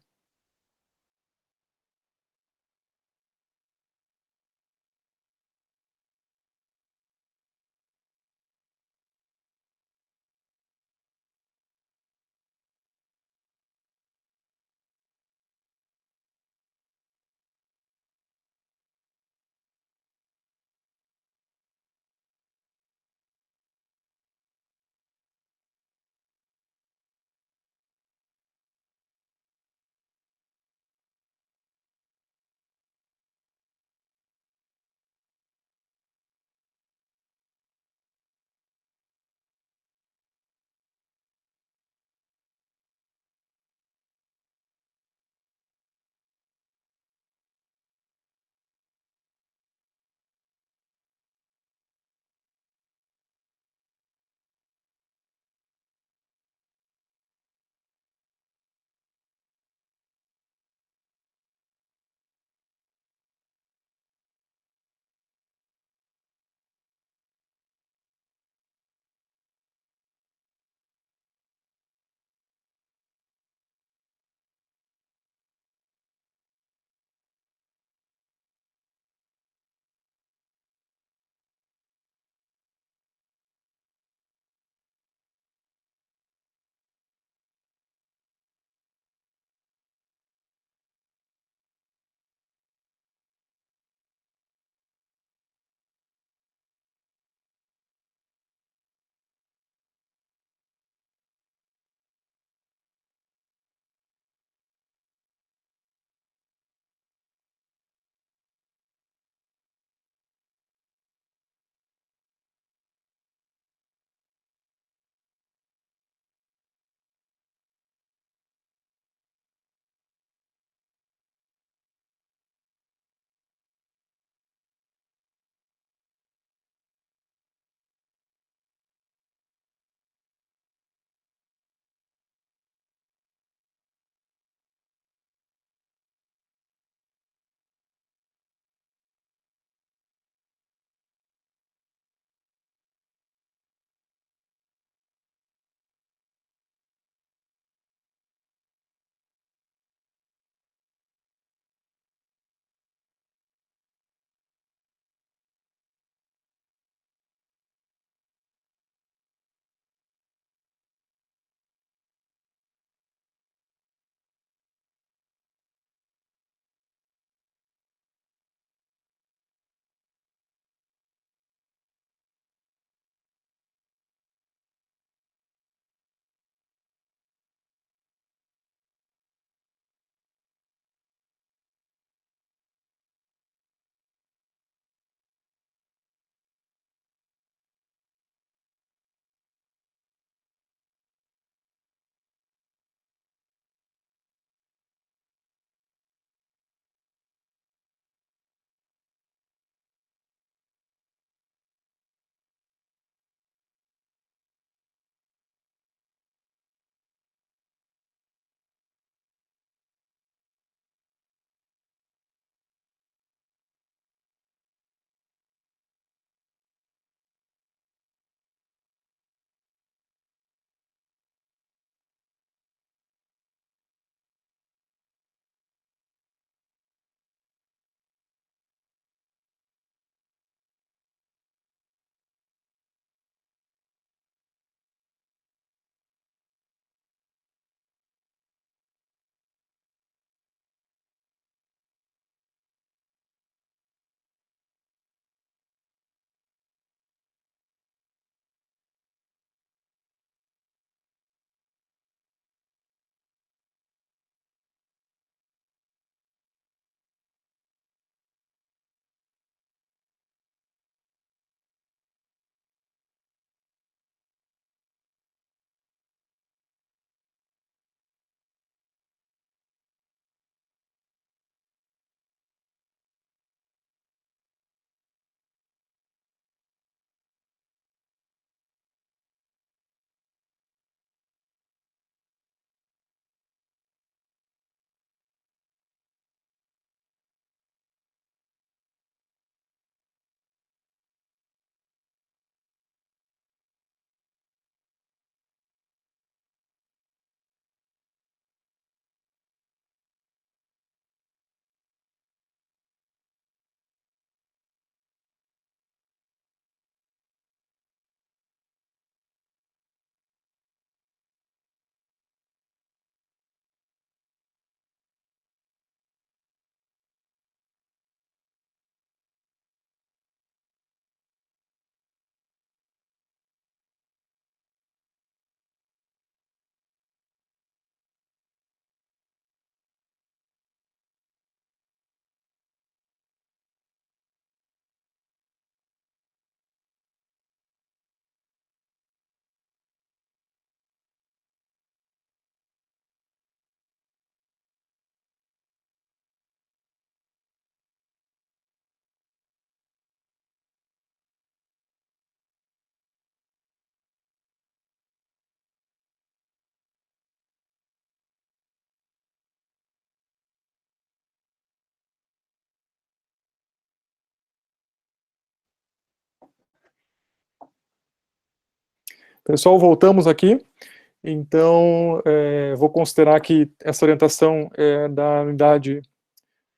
Pessoal, voltamos aqui. Então, vou considerar que essa orientação da unidade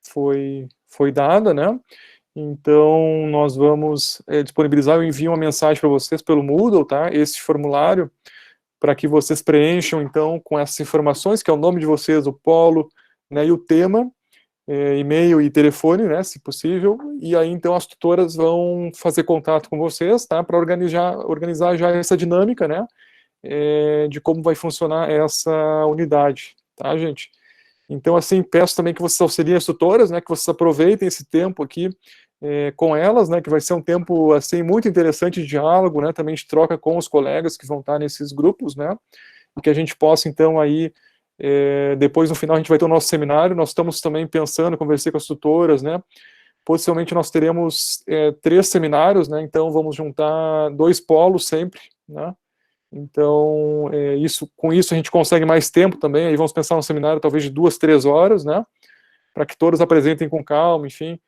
foi dada, né? Então, nós vamos disponibilizar, eu envio uma mensagem para vocês pelo Moodle, tá? Esse formulário, para que vocês preencham, então, com essas informações, que é o nome de vocês, o polo, né, e o tema, e-mail e telefone, né, se possível, e aí, então, as tutoras vão fazer contato com vocês, tá? Para organizar já essa dinâmica, né? De como vai funcionar essa unidade, tá, gente? Então, assim, peço também que vocês auxiliem as tutoras, né, que vocês aproveitem esse tempo aqui com elas, né, que vai ser um tempo, assim, muito interessante de diálogo, né, também de troca com os colegas que vão estar nesses grupos, né, e que a gente possa, então, aí, depois, no final, a gente vai ter o nosso seminário, nós estamos também pensando, conversei com as tutoras, né, possivelmente nós teremos 3 seminários, né, então vamos juntar 2 polos sempre, né, então, com isso a gente consegue mais tempo também, aí vamos pensar num seminário talvez de 2, 3 horas, né, para que todos apresentem com calma, enfim,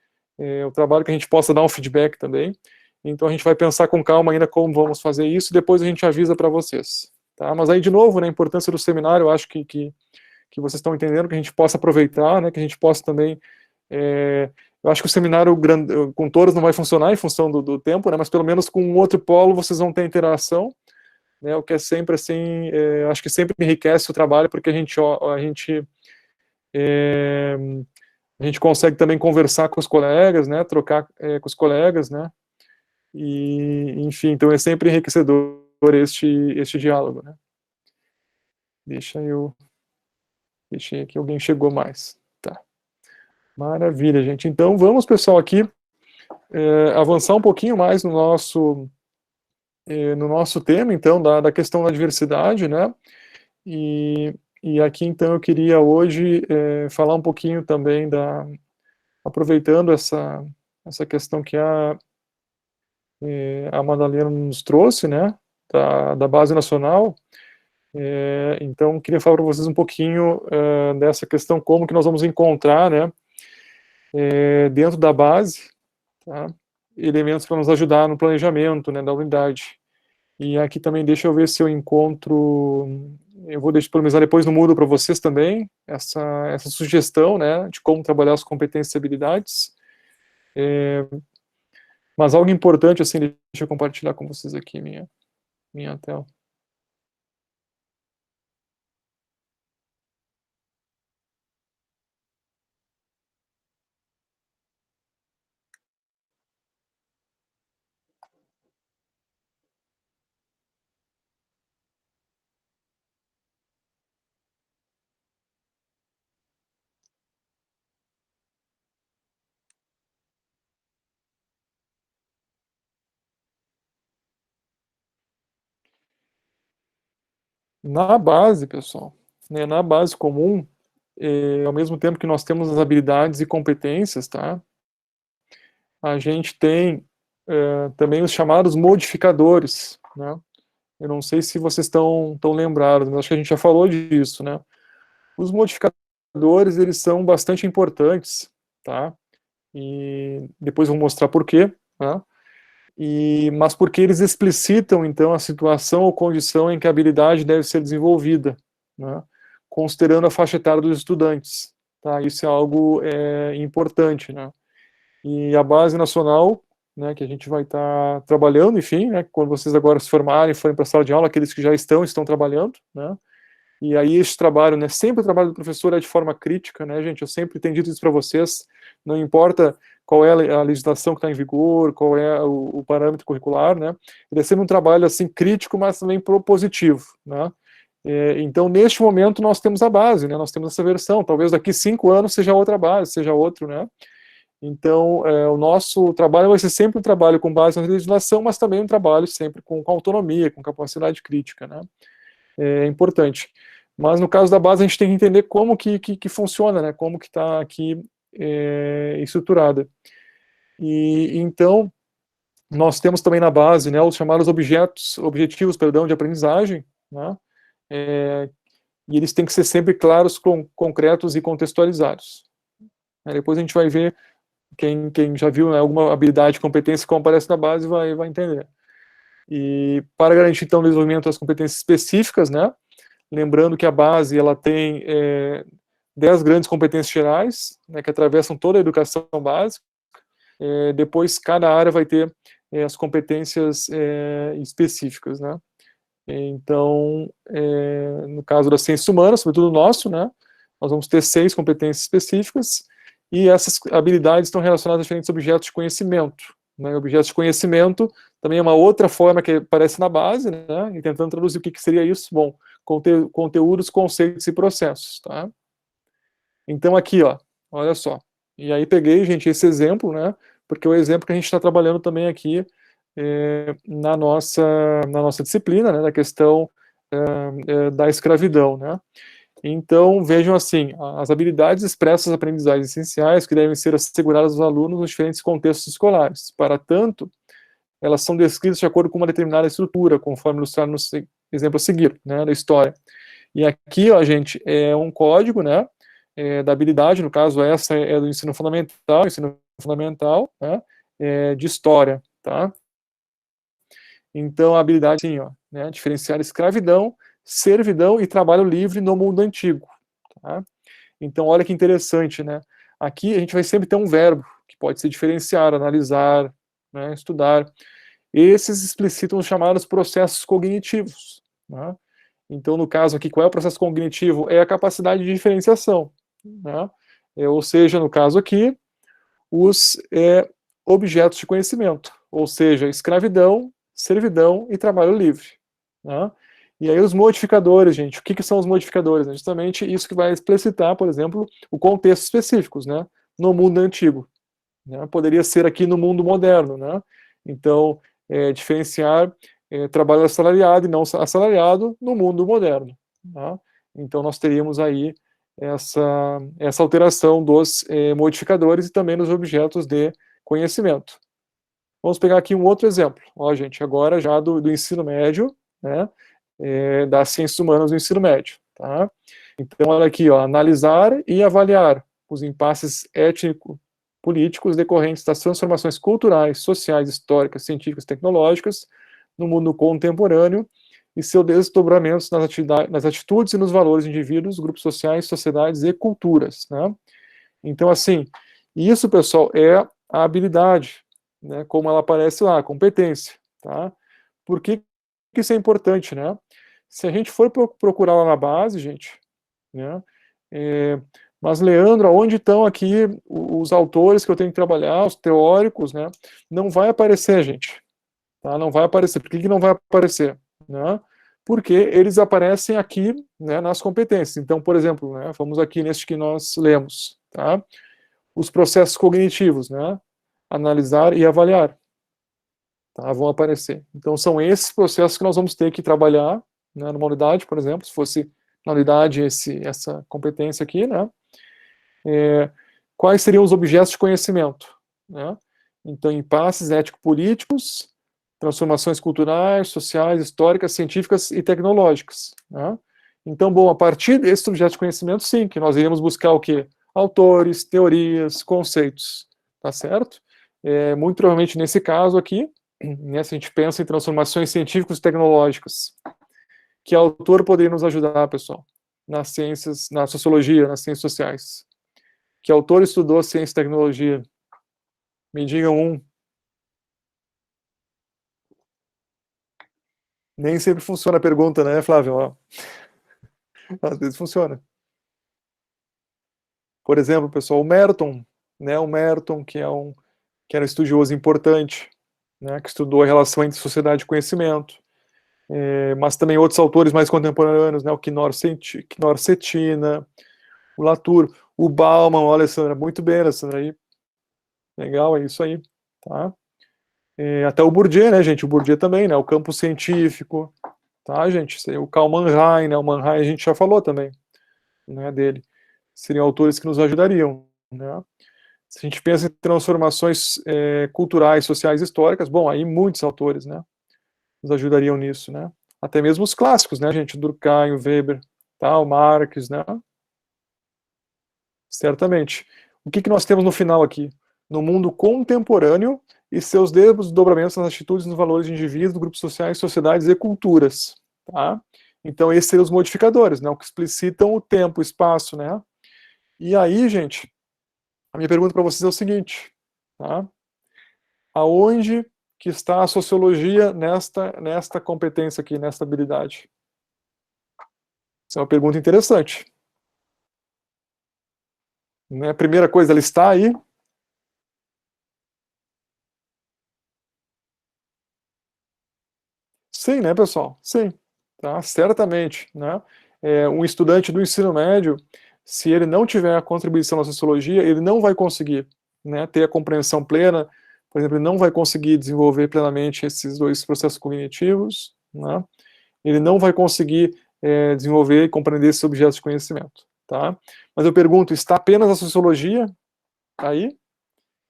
o trabalho que a gente possa dar um feedback também. Então a gente vai pensar com calma ainda como vamos fazer isso, e depois a gente avisa para vocês. Tá? Mas aí, de novo, né, a importância do seminário, eu acho que vocês estão entendendo, que a gente possa aproveitar, né, que a gente possa também... eu acho que o seminário com todos não vai funcionar em função do tempo, né, mas pelo menos com um outro polo vocês vão ter interação, né, o que é sempre assim, acho que sempre enriquece o trabalho, porque a gente consegue também conversar com os colegas, né, trocar com os colegas, né, e, enfim, então é sempre enriquecedor este diálogo, né. Deixei aqui, alguém chegou mais, tá. Maravilha, gente. Então vamos, pessoal, aqui avançar um pouquinho mais no nosso tema, então, da questão da diversidade, né, e aqui, então, eu queria hoje falar um pouquinho também aproveitando essa questão que a Madalena nos trouxe, né, da Base Nacional. Então, queria falar para vocês um pouquinho dessa questão, como que nós vamos encontrar, né, dentro da base, tá, elementos para nos ajudar no planejamento, né, da unidade. E aqui também deixa eu ver se eu encontro, eu vou disponibilizar depois no Moodle para vocês também, essa sugestão, né, de como trabalhar as competências e habilidades. Mas algo importante, assim, deixa eu compartilhar com vocês aqui minha tela. Na base, pessoal, né, na base comum, ao mesmo tempo que nós temos as habilidades e competências, tá, a gente tem também os chamados modificadores, né. Eu não sei se vocês estão lembrados, mas acho que a gente já falou disso, né. Os modificadores, eles são bastante importantes, tá, e depois vou mostrar por quê, tá, mas porque eles explicitam, então, a situação ou condição em que a habilidade deve ser desenvolvida, né, considerando a faixa etária dos estudantes, tá, isso é algo importante, né, e a Base Nacional, né, que a gente vai estar trabalhando, enfim, né, quando vocês agora se formarem, forem para a sala de aula, aqueles que já estão trabalhando, né, e aí esse trabalho, né, sempre o trabalho do professor é de forma crítica, né, gente, eu sempre tenho dito isso para vocês, não importa qual é a legislação que está em vigor, qual é o parâmetro curricular, né, ele é sempre um trabalho, assim, crítico, mas também propositivo, né, então, neste momento, nós temos a base, né, nós temos essa versão, talvez daqui 5 anos seja outra base, seja outro, né, então, o nosso trabalho vai ser sempre um trabalho com base na legislação, mas também um trabalho sempre com autonomia, com capacidade crítica, né, é importante. Mas no caso da base, a gente tem que entender como que funciona, né, como que está aqui estruturada. E então, nós temos também na base, né, os chamados objetivos, de aprendizagem, né, e eles têm que ser sempre claros, concretos e contextualizados. Depois a gente vai ver, quem já viu, né, alguma habilidade, competência, como aparece na base, vai entender. E para garantir, então, o desenvolvimento das competências específicas, né, lembrando que a base, ela tem 10 grandes competências gerais, né, que atravessam toda a educação básica. Depois, cada área vai ter as competências específicas, né. Então, no caso das ciências humanas, sobretudo o nosso, né, nós vamos ter 6 competências específicas, e essas habilidades estão relacionadas a diferentes objetos de conhecimento, né. Objetos de conhecimento também é uma outra forma que aparece na base, né, e tentando traduzir o que seria isso. Bom, conteúdos, conceitos e processos, tá? Então aqui, ó, olha só. E aí peguei, gente, esse exemplo, né, porque é o exemplo que a gente está trabalhando também aqui na nossa disciplina, né, da questão da escravidão, né. Então, vejam assim, as habilidades expressas aprendizagens essenciais que devem ser asseguradas aos alunos nos diferentes contextos escolares. Para tanto, elas são descritas de acordo com uma determinada estrutura, conforme ilustrado no exemplo a seguir, né, da história. E aqui, ó, gente, é um código, né, da habilidade, no caso, essa é do ensino fundamental, né, de história, tá? Então, a habilidade, sim, ó, né, diferenciar escravidão, servidão e trabalho livre no mundo antigo, tá? Então, olha que interessante, né? Aqui a gente vai sempre ter um verbo, que pode ser diferenciar, analisar, né, estudar. Esses explicitam os chamados processos cognitivos, né? Então, no caso aqui, qual é o processo cognitivo? É a capacidade de diferenciação, né? Ou seja, no caso aqui, os objetos de conhecimento, ou seja, escravidão, servidão e trabalho livre, né? E aí os modificadores, gente, o que são os modificadores? É justamente isso que vai explicitar, por exemplo, o contexto específicos, né? No mundo antigo, né? Poderia ser aqui no mundo moderno, né? Então, diferenciar trabalho assalariado e não assalariado no mundo moderno, tá? Então, nós teríamos aí essa alteração dos modificadores e também dos objetos de conhecimento. Vamos pegar aqui um outro exemplo, ó, gente, agora já do ensino médio, né, das ciências humanas do ensino médio, tá? Então, olha aqui, ó, analisar e avaliar os impasses étnico-políticos decorrentes das transformações culturais, sociais, históricas, científicas, tecnológicas no mundo contemporâneo e seus desdobramentos nas atitudes e nos valores de indivíduos, grupos sociais, sociedades e culturas, né? Então, assim, isso, pessoal, é a habilidade, né, como ela aparece lá, a competência, tá? Por que isso é importante, né? Se a gente for procurar lá na base, gente, né, mas, Leandro, onde estão aqui os autores que eu tenho que trabalhar, os teóricos, né? Não vai aparecer, gente, tá? Não vai aparecer. Por que não vai aparecer, né? Porque eles aparecem aqui, né, nas competências. Então, por exemplo, né, vamos aqui neste que nós lemos, tá? Os processos cognitivos, né? Analisar e avaliar, tá? Vão aparecer. Então, são esses processos que nós vamos ter que trabalhar, né, numa unidade, por exemplo, se fosse na unidade essa competência aqui, né? Quais seriam os objetos de conhecimento, né? Então, impasses ético-políticos, transformações culturais, sociais, históricas, científicas e tecnológicas, né? Então, bom, a partir desses objetos de conhecimento, sim, que nós iremos buscar o quê? Autores, teorias, conceitos, tá certo? Muito provavelmente nesse caso aqui, né, se a gente pensa em transformações científicas e tecnológicas, que autor poderia nos ajudar, pessoal? Nas ciências, na sociologia, nas ciências sociais. Que autor estudou ciência e tecnologia? Me digam um. Nem sempre funciona a pergunta, né, Flávio? Ó. Às vezes funciona. Por exemplo, pessoal, o Merton, né, o Merton, que era um estudioso importante, né, que estudou a relação entre sociedade e conhecimento, mas também outros autores mais contemporâneos, né, o Knorr Cetina, o Latour, o Bauman, olha, Alessandra, muito bem, Alessandra, aí. Legal, é isso aí, tá? Até o Bourdieu, né, gente, o Bourdieu também, né, o campo científico, tá, gente? O Karl Mannheim, né, o Mannheim a gente já falou também, né, dele. Seriam autores que nos ajudariam, né? Se a gente pensa em transformações culturais, sociais, históricas, bom, aí muitos autores, né, nos ajudariam nisso, né? Até mesmo os clássicos, né, gente? Durkheim, Weber, tá, o Marx, né? Certamente. O que nós temos no final aqui? No mundo contemporâneo, e seus desdobramentos nas atitudes e nos valores de indivíduos, grupos sociais, sociedades e culturas, tá? Então, esses seriam os modificadores, né, o que explicitam o tempo, o espaço, né? E aí, gente, a minha pergunta para vocês é o seguinte, tá? Aonde que está a sociologia nesta competência aqui, nesta habilidade? Essa é uma pergunta interessante. Né? A primeira coisa, ela está aí? Sim, né, pessoal? Sim, tá? Certamente, né? Um estudante do ensino médio, se ele não tiver a contribuição na sociologia, ele não vai conseguir, né, ter a compreensão plena, por exemplo, ele não vai conseguir desenvolver plenamente esses dois processos cognitivos, né? Ele não vai conseguir desenvolver e compreender esses objetos de conhecimento, tá? Mas eu pergunto, está apenas a sociologia aí?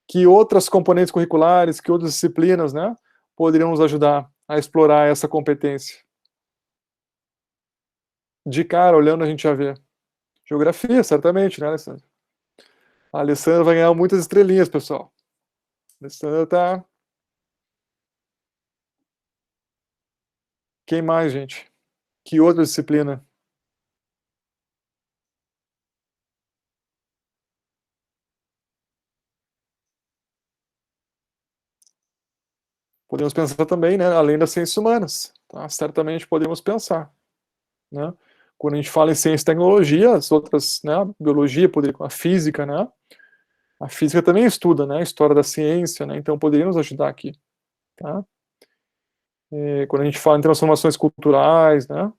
Que outras componentes curriculares, que outras disciplinas, né, poderiam nos ajudar a explorar essa competência? De cara, olhando, a gente já vê. Geografia, certamente, né, Alessandra? A Alessandra vai ganhar muitas estrelinhas, pessoal. A Alessandra tá... Quem mais, gente? Que outra disciplina? Podemos pensar também, né, além das ciências humanas, tá? Certamente podemos pensar, né? Quando a gente fala em ciência e tecnologia, as outras, né, biologia, a física, né? A física também estuda, né, a história da ciência, né? Então poderia nos ajudar aqui, tá? Quando a gente fala em transformações culturais, né,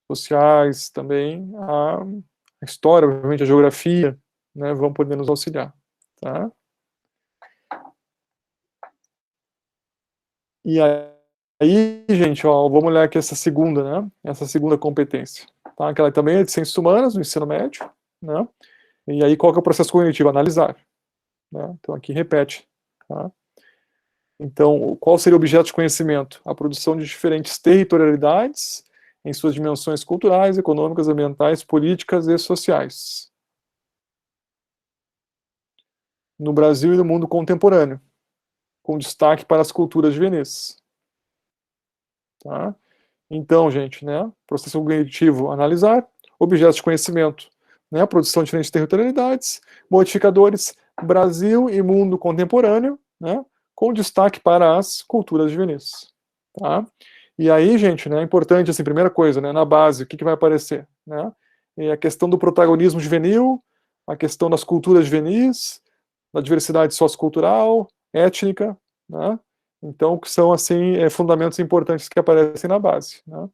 sociais, também a história, obviamente a geografia, né, vão poder nos auxiliar, tá? E aí, gente, ó, vamos olhar aqui essa segunda, né? Essa segunda competência, tá? Que ela também é de ciências humanas, do ensino médio, né? E aí, qual que é o processo cognitivo? Analisar, né? Então, aqui repete, tá? Então, qual seria o objeto de conhecimento? A produção de diferentes territorialidades em suas dimensões culturais, econômicas, ambientais, políticas e sociais. No Brasil e no mundo contemporâneo, com destaque para as culturas juvenis. Tá? Então, gente, né, processo cognitivo, analisar, objetos de conhecimento, né, produção de diferentes territorialidades, modificadores, Brasil e mundo contemporâneo, né, com destaque para as culturas juvenis. Tá? E aí, gente, né, é importante, assim, primeira coisa, né, na base, o que vai aparecer? Né? É a questão do protagonismo juvenil, a questão das culturas juvenis, da diversidade sociocultural, étnica, né? Então, que são, assim, fundamentos importantes que aparecem na base, né?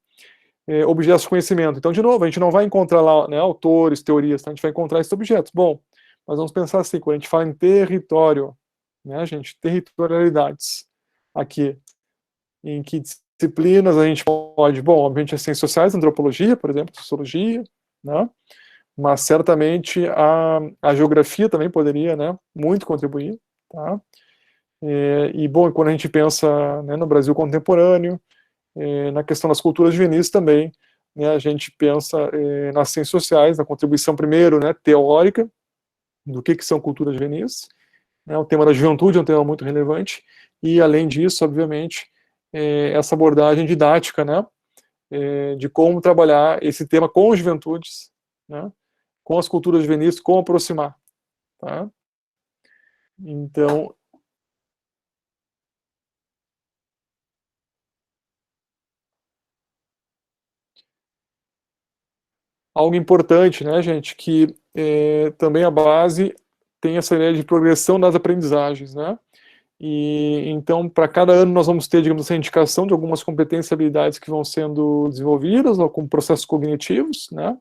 Objetos de conhecimento. Então, de novo, a gente não vai encontrar lá, né, autores, teorias, tá? A gente vai encontrar esses objetos. Bom, mas vamos pensar assim, quando a gente fala em território, né, gente, territorialidades, aqui, em que disciplinas a gente pode, bom, obviamente as ciências sociais, antropologia, por exemplo, sociologia, né, mas certamente a geografia também poderia, né, muito contribuir, tá? E, bom, quando a gente pensa, né, no Brasil contemporâneo, na questão das culturas juvenis também, né, a gente pensa nas ciências sociais, na contribuição primeiro, né, teórica, do que são culturas juvenis, né, o tema da juventude é um tema muito relevante, e além disso, obviamente, essa abordagem didática, né, de como trabalhar esse tema com as juventudes, né, com as culturas juvenis, como aproximar, tá? Então, algo importante, né, gente, que também a base tem essa ideia de progressão das aprendizagens, né? E então, para cada ano nós vamos ter, digamos assim, a indicação de algumas competências e habilidades que vão sendo desenvolvidas, ou com processos cognitivos, né?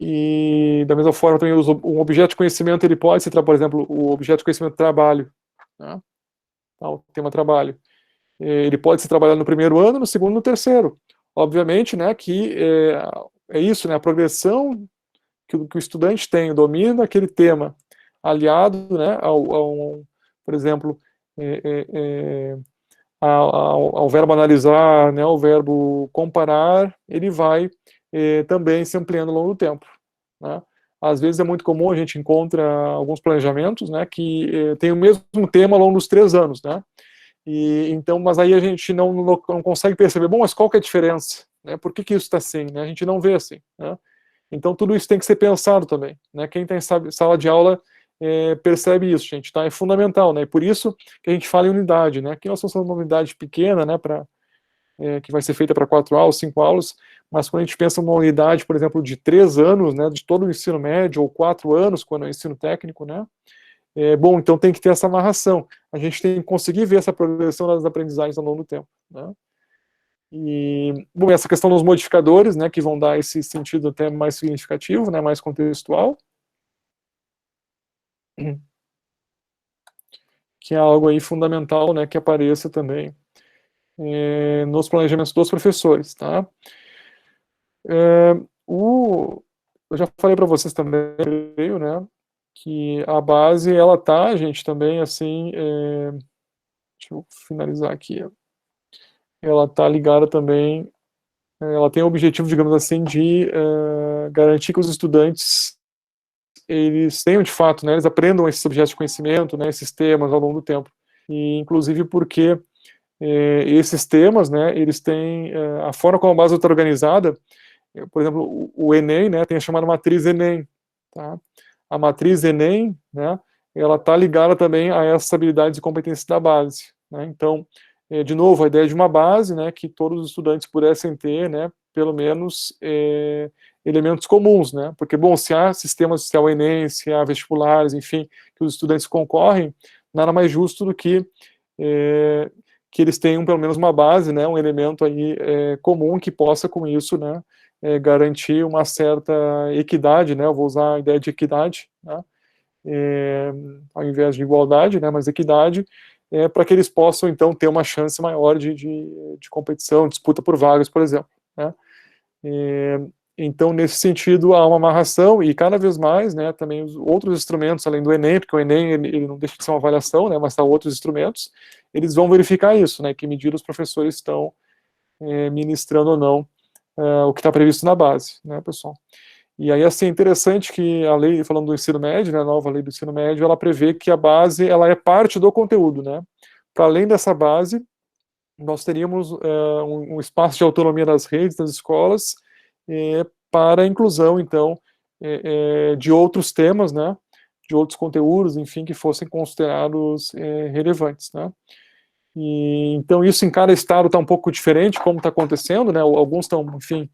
E da mesma forma também um objeto de conhecimento, ele pode ser, por exemplo, o objeto de conhecimento trabalho, né? O tema trabalho. Ele pode ser trabalhado no primeiro ano, no segundo e no terceiro. Obviamente, né, que é isso, né, a progressão que o estudante tem, o domínio daquele tema, aliado, né, por exemplo, ao verbo analisar, né, ao verbo comparar, ele vai também se ampliando ao longo do tempo, né? às vezes é muito comum, a gente encontra alguns planejamentos, né, que tem o mesmo tema ao longo dos 3 anos, né, e então, mas aí a gente não consegue perceber, bom, mas qual que é a diferença, né, por que isso está assim, né, a gente não vê assim, né, então tudo isso tem que ser pensado também, né, quem está em sala de aula percebe isso, gente, tá, é fundamental, né, e por isso que a gente fala em unidade, né, aqui nós estamos falando de uma unidade pequena, né, que vai ser feita para 4 aulas, 5 aulas, mas quando a gente pensa numa unidade, por exemplo, de 3 anos, né, de todo o ensino médio, ou 4 anos, quando é o ensino técnico, né, bom, então tem que ter essa amarração, a gente tem que conseguir ver essa progressão das aprendizagens ao longo do tempo, né. E, bom, essa questão dos modificadores, né, que vão dar esse sentido até mais significativo, né, mais contextual, que é algo aí fundamental, né, que apareça também nos planejamentos dos professores, tá? Eu já falei para vocês também, né, que a base, ela tá, gente, também, assim, deixa eu finalizar aqui, ela tá ligada também, ela tem o objetivo, digamos assim, de garantir que os estudantes, eles tenham, de fato, né, eles aprendam esses objetos de conhecimento, né, esses temas ao longo do tempo, e inclusive porque esses temas, né, eles têm, a forma como a base está organizada, por exemplo, o Enem, né, tem a chamada matriz Enem, tá? A matriz Enem, né, ela está ligada também a essas habilidades e competências da base, né? Então, de novo, a ideia de uma base, né, que todos os estudantes pudessem ter, né, pelo menos elementos comuns, né? Porque, bom, se há sistemas, se há o Enem, se há vestibulares, enfim, que os estudantes concorrem, nada mais justo do que eles tenham pelo menos uma base, né, um elemento aí comum que possa com isso, né, garantir uma certa equidade, né, eu vou usar a ideia de equidade, né, ao invés de igualdade, né, mas equidade, para que eles possam então ter uma chance maior de competição, disputa por vagas, por exemplo, né. Então, nesse sentido, há uma amarração e cada vez mais, né, também os outros instrumentos, além do Enem, porque o Enem ele não deixa de ser uma avaliação, né, mas há outros instrumentos, eles vão verificar isso, né, que medida os professores estão ministrando ou não o que está previsto na base, né, pessoal. E aí, assim, é interessante que a lei, falando do ensino médio, né, a nova lei do ensino médio, ela prevê que a base, ela é parte do conteúdo, né. Para além dessa base, nós teríamos um espaço de autonomia das redes, das escolas, para a inclusão, então, de outros temas, né, de outros conteúdos, enfim, que fossem considerados relevantes, né. E, então, isso em cada estado está um pouco diferente, como está acontecendo, né, alguns estão, enfim,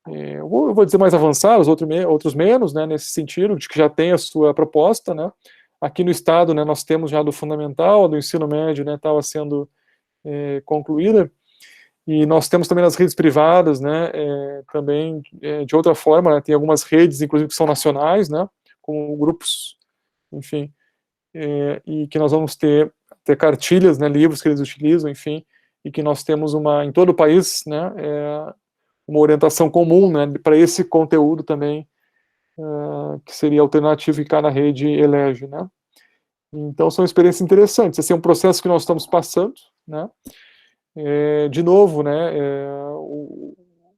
eu vou dizer mais avançados, outros menos, né, nesse sentido, de que já tem a sua proposta, né. Aqui no estado, né, nós temos já do fundamental, do ensino médio, né, estava sendo concluída, e nós temos também nas redes privadas, né, também de outra forma, né, tem algumas redes, inclusive, que são nacionais, né, com grupos, enfim, e que nós vamos ter cartilhas, né, livros que eles utilizam, enfim, e que nós temos em todo o país, né, uma orientação comum, né, para esse conteúdo também, que seria alternativo que cada rede elege, né. Então, são experiências interessantes, esse é um processo que nós estamos passando, né. De novo, né,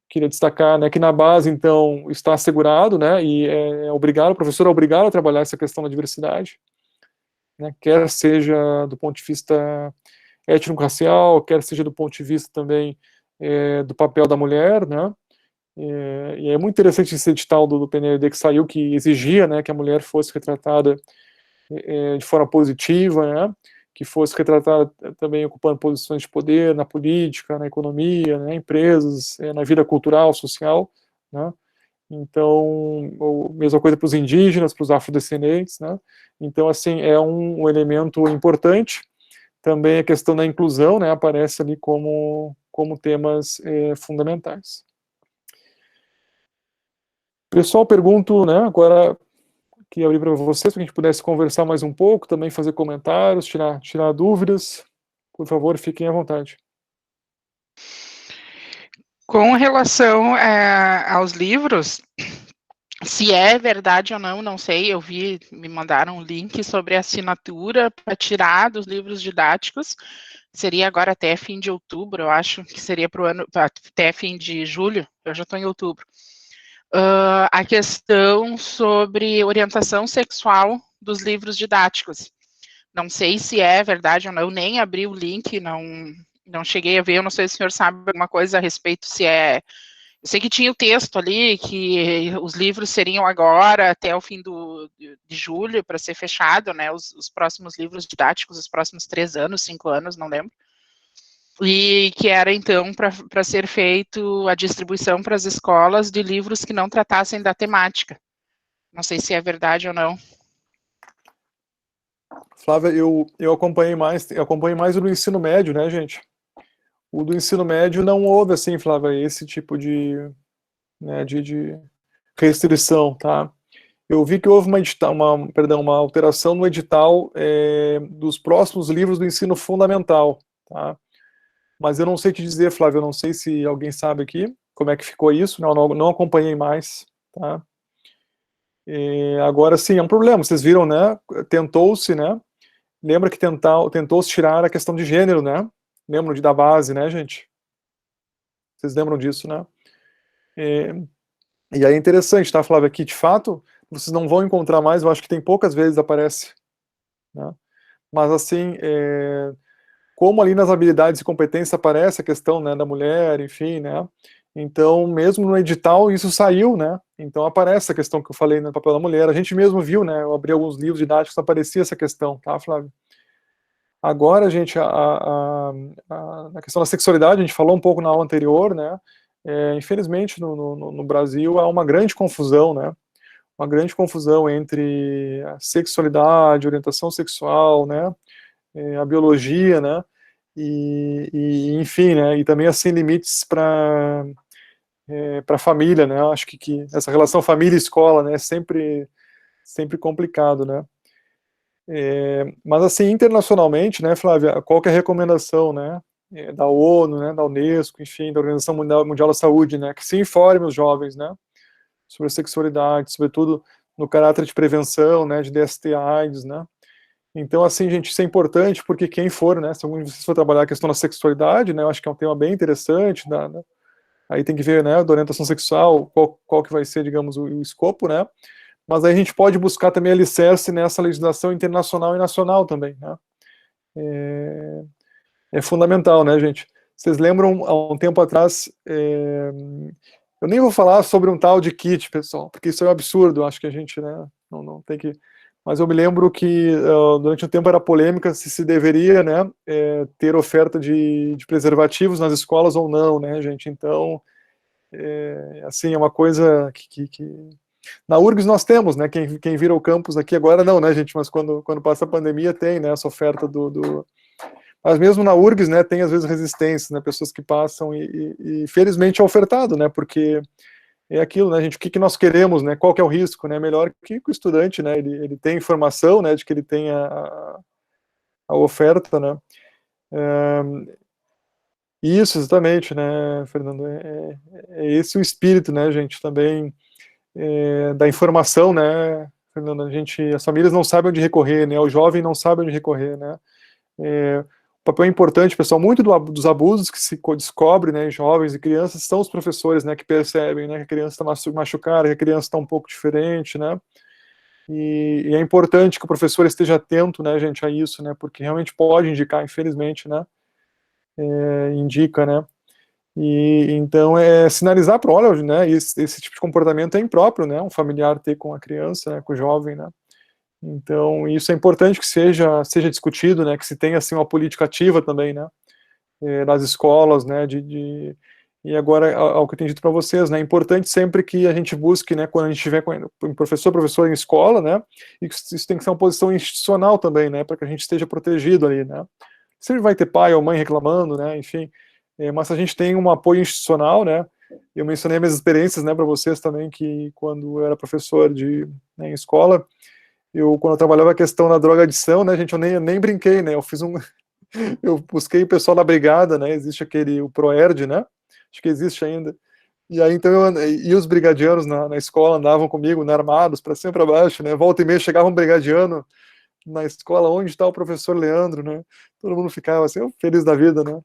queria destacar, né, que na base, então, está assegurado, né, e o professor é obrigado a trabalhar essa questão da diversidade, né, quer seja do ponto de vista étnico-racial, quer seja do ponto de vista também do papel da mulher, né, e é muito interessante esse edital do PNLD que saiu, que exigia, né, que a mulher fosse retratada de forma positiva, né, que fosse retratada também ocupando posições de poder na política, na economia, né, empresas, na vida cultural, social, né. Então, mesma coisa para os indígenas, para os afrodescendentes, né. Então, assim, é um elemento importante. Também a questão da inclusão, né, aparece ali como temas fundamentais. Pessoal, pergunto, né, agora queria abrir para vocês, para que a gente pudesse conversar mais um pouco, também fazer comentários, tirar dúvidas. Por favor, fiquem à vontade. Com relação aos livros, se é verdade ou não, não sei, me mandaram um link sobre assinatura para tirar dos livros didáticos, seria agora até fim de outubro, eu acho que seria para o ano, até fim de julho, eu já estou em outubro. a questão sobre orientação sexual dos livros didáticos. Não sei se é verdade ou não, eu nem abri o link, não cheguei a ver, eu não sei se o senhor sabe alguma coisa a respeito, se é... Eu sei que tinha o texto ali, que os livros seriam agora, até o fim de julho, para ser fechado, né, os próximos livros didáticos, os próximos 3 anos, 5 anos, não lembro. E que era, então, para ser feito a distribuição para as escolas de livros que não tratassem da temática. Não sei se é verdade ou não. Flávia, eu acompanho mais o do ensino médio, né, gente? O do ensino médio não houve, assim, Flávia, esse tipo de restrição, tá? Eu vi que houve uma alteração no edital dos próximos livros do ensino fundamental, tá? Mas eu não sei te dizer, Flávio, eu não sei se alguém sabe aqui como é que ficou isso, não acompanhei mais, tá? Agora sim, é um problema, vocês viram, né? Tentou-se, né? Lembra que tentou-se tirar a questão de gênero, né? Lembram da base, né, gente? Vocês lembram disso, né? E aí é interessante, tá, Flávia, que de fato vocês não vão encontrar mais, eu acho que tem poucas vezes aparece, né? Mas assim, como ali nas habilidades e competências aparece a questão, né, da mulher, enfim, né? Então, mesmo no edital, isso saiu, né? Então aparece a questão que eu falei no papel da mulher. A gente mesmo viu, né? Eu abri alguns livros didáticos, aparecia essa questão, tá, Flávio? Agora, gente, na questão da sexualidade, a gente falou um pouco na aula anterior, né? Infelizmente, no Brasil, há uma grande confusão, né? Uma grande confusão entre a sexualidade, orientação sexual, né? A biologia, né? Enfim, né? E também assim limites para a família, né? Acho que essa relação família-escola, né? É sempre complicado, né? Mas assim, internacionalmente, né, Flávia, qual que é a recomendação, né, da ONU, né, da Unesco, enfim, da Organização Mundial da Saúde, né, que se informe os jovens, né, sobre a sexualidade, sobretudo no caráter de prevenção, né, de DST, AIDS, né. Então, assim, gente, isso é importante porque quem for, né, se algum de vocês for trabalhar a questão da sexualidade, né, eu acho que é um tema bem interessante, né, aí tem que ver, né, da orientação sexual, qual que vai ser, digamos, o escopo, né. Mas aí a gente pode buscar também alicerce nessa legislação internacional e nacional também, né? É fundamental, né, gente? Vocês lembram, há um tempo atrás, eu nem vou falar sobre um tal de kit, pessoal, porque isso é um absurdo, acho que a gente, né, não tem que... Mas eu me lembro que durante um tempo era polêmica se deveria, né, ter oferta de preservativos nas escolas ou não, né, gente? Então, assim, é uma coisa que na URGS nós temos, né, quem vira o campus aqui agora não, né, gente, mas quando passa a pandemia tem, né, essa oferta Mas mesmo na URGS, né, tem às vezes resistência, né, pessoas que passam e felizmente é ofertado, né, porque é aquilo, né, gente, o que nós queremos, né, qual que é o risco, né, melhor que o estudante, né, ele tem informação, né, de que ele tem a oferta, né. Isso, exatamente, né, Fernando, é esse o espírito, né, gente, também da informação, né, Fernando, as famílias não sabem onde recorrer, né, o jovem não sabe onde recorrer, né, o papel é importante, pessoal, muito dos abusos que se descobre, né, em jovens e crianças, são os professores, né, que percebem, né, que a criança está machucada, que a criança está um pouco diferente, né, e é importante que o professor esteja atento, né, gente, a isso, né, porque realmente pode indicar, infelizmente, né, indica, né, e então sinalizar para, olha, né, esse tipo de comportamento é impróprio, né, um familiar ter com a criança, né, com o jovem, né. Então isso é importante que seja discutido, né, que se tenha assim uma política ativa também, né, nas escolas, né, e agora ao que eu tenho dito para vocês, né, é importante sempre que a gente busque, né, quando a gente tiver com professor em escola, né, e isso tem que ser uma posição institucional também, né, para que a gente esteja protegido ali, né. Sempre vai ter pai ou mãe reclamando, né, enfim, mas a gente tem um apoio institucional, né, eu mencionei minhas experiências, né, para vocês também, que quando eu era professor né, em escola, quando eu trabalhava a questão da drogadição, né, gente, eu nem brinquei, né, eu busquei o pessoal da brigada, né, existe o ProERD, né, acho que existe ainda, e aí então e os brigadianos na escola andavam comigo, né, armados, para cima e para baixo, né, volta e meia chegava um brigadiano na escola, onde está o professor Leandro, né, todo mundo ficava assim, feliz da vida, né,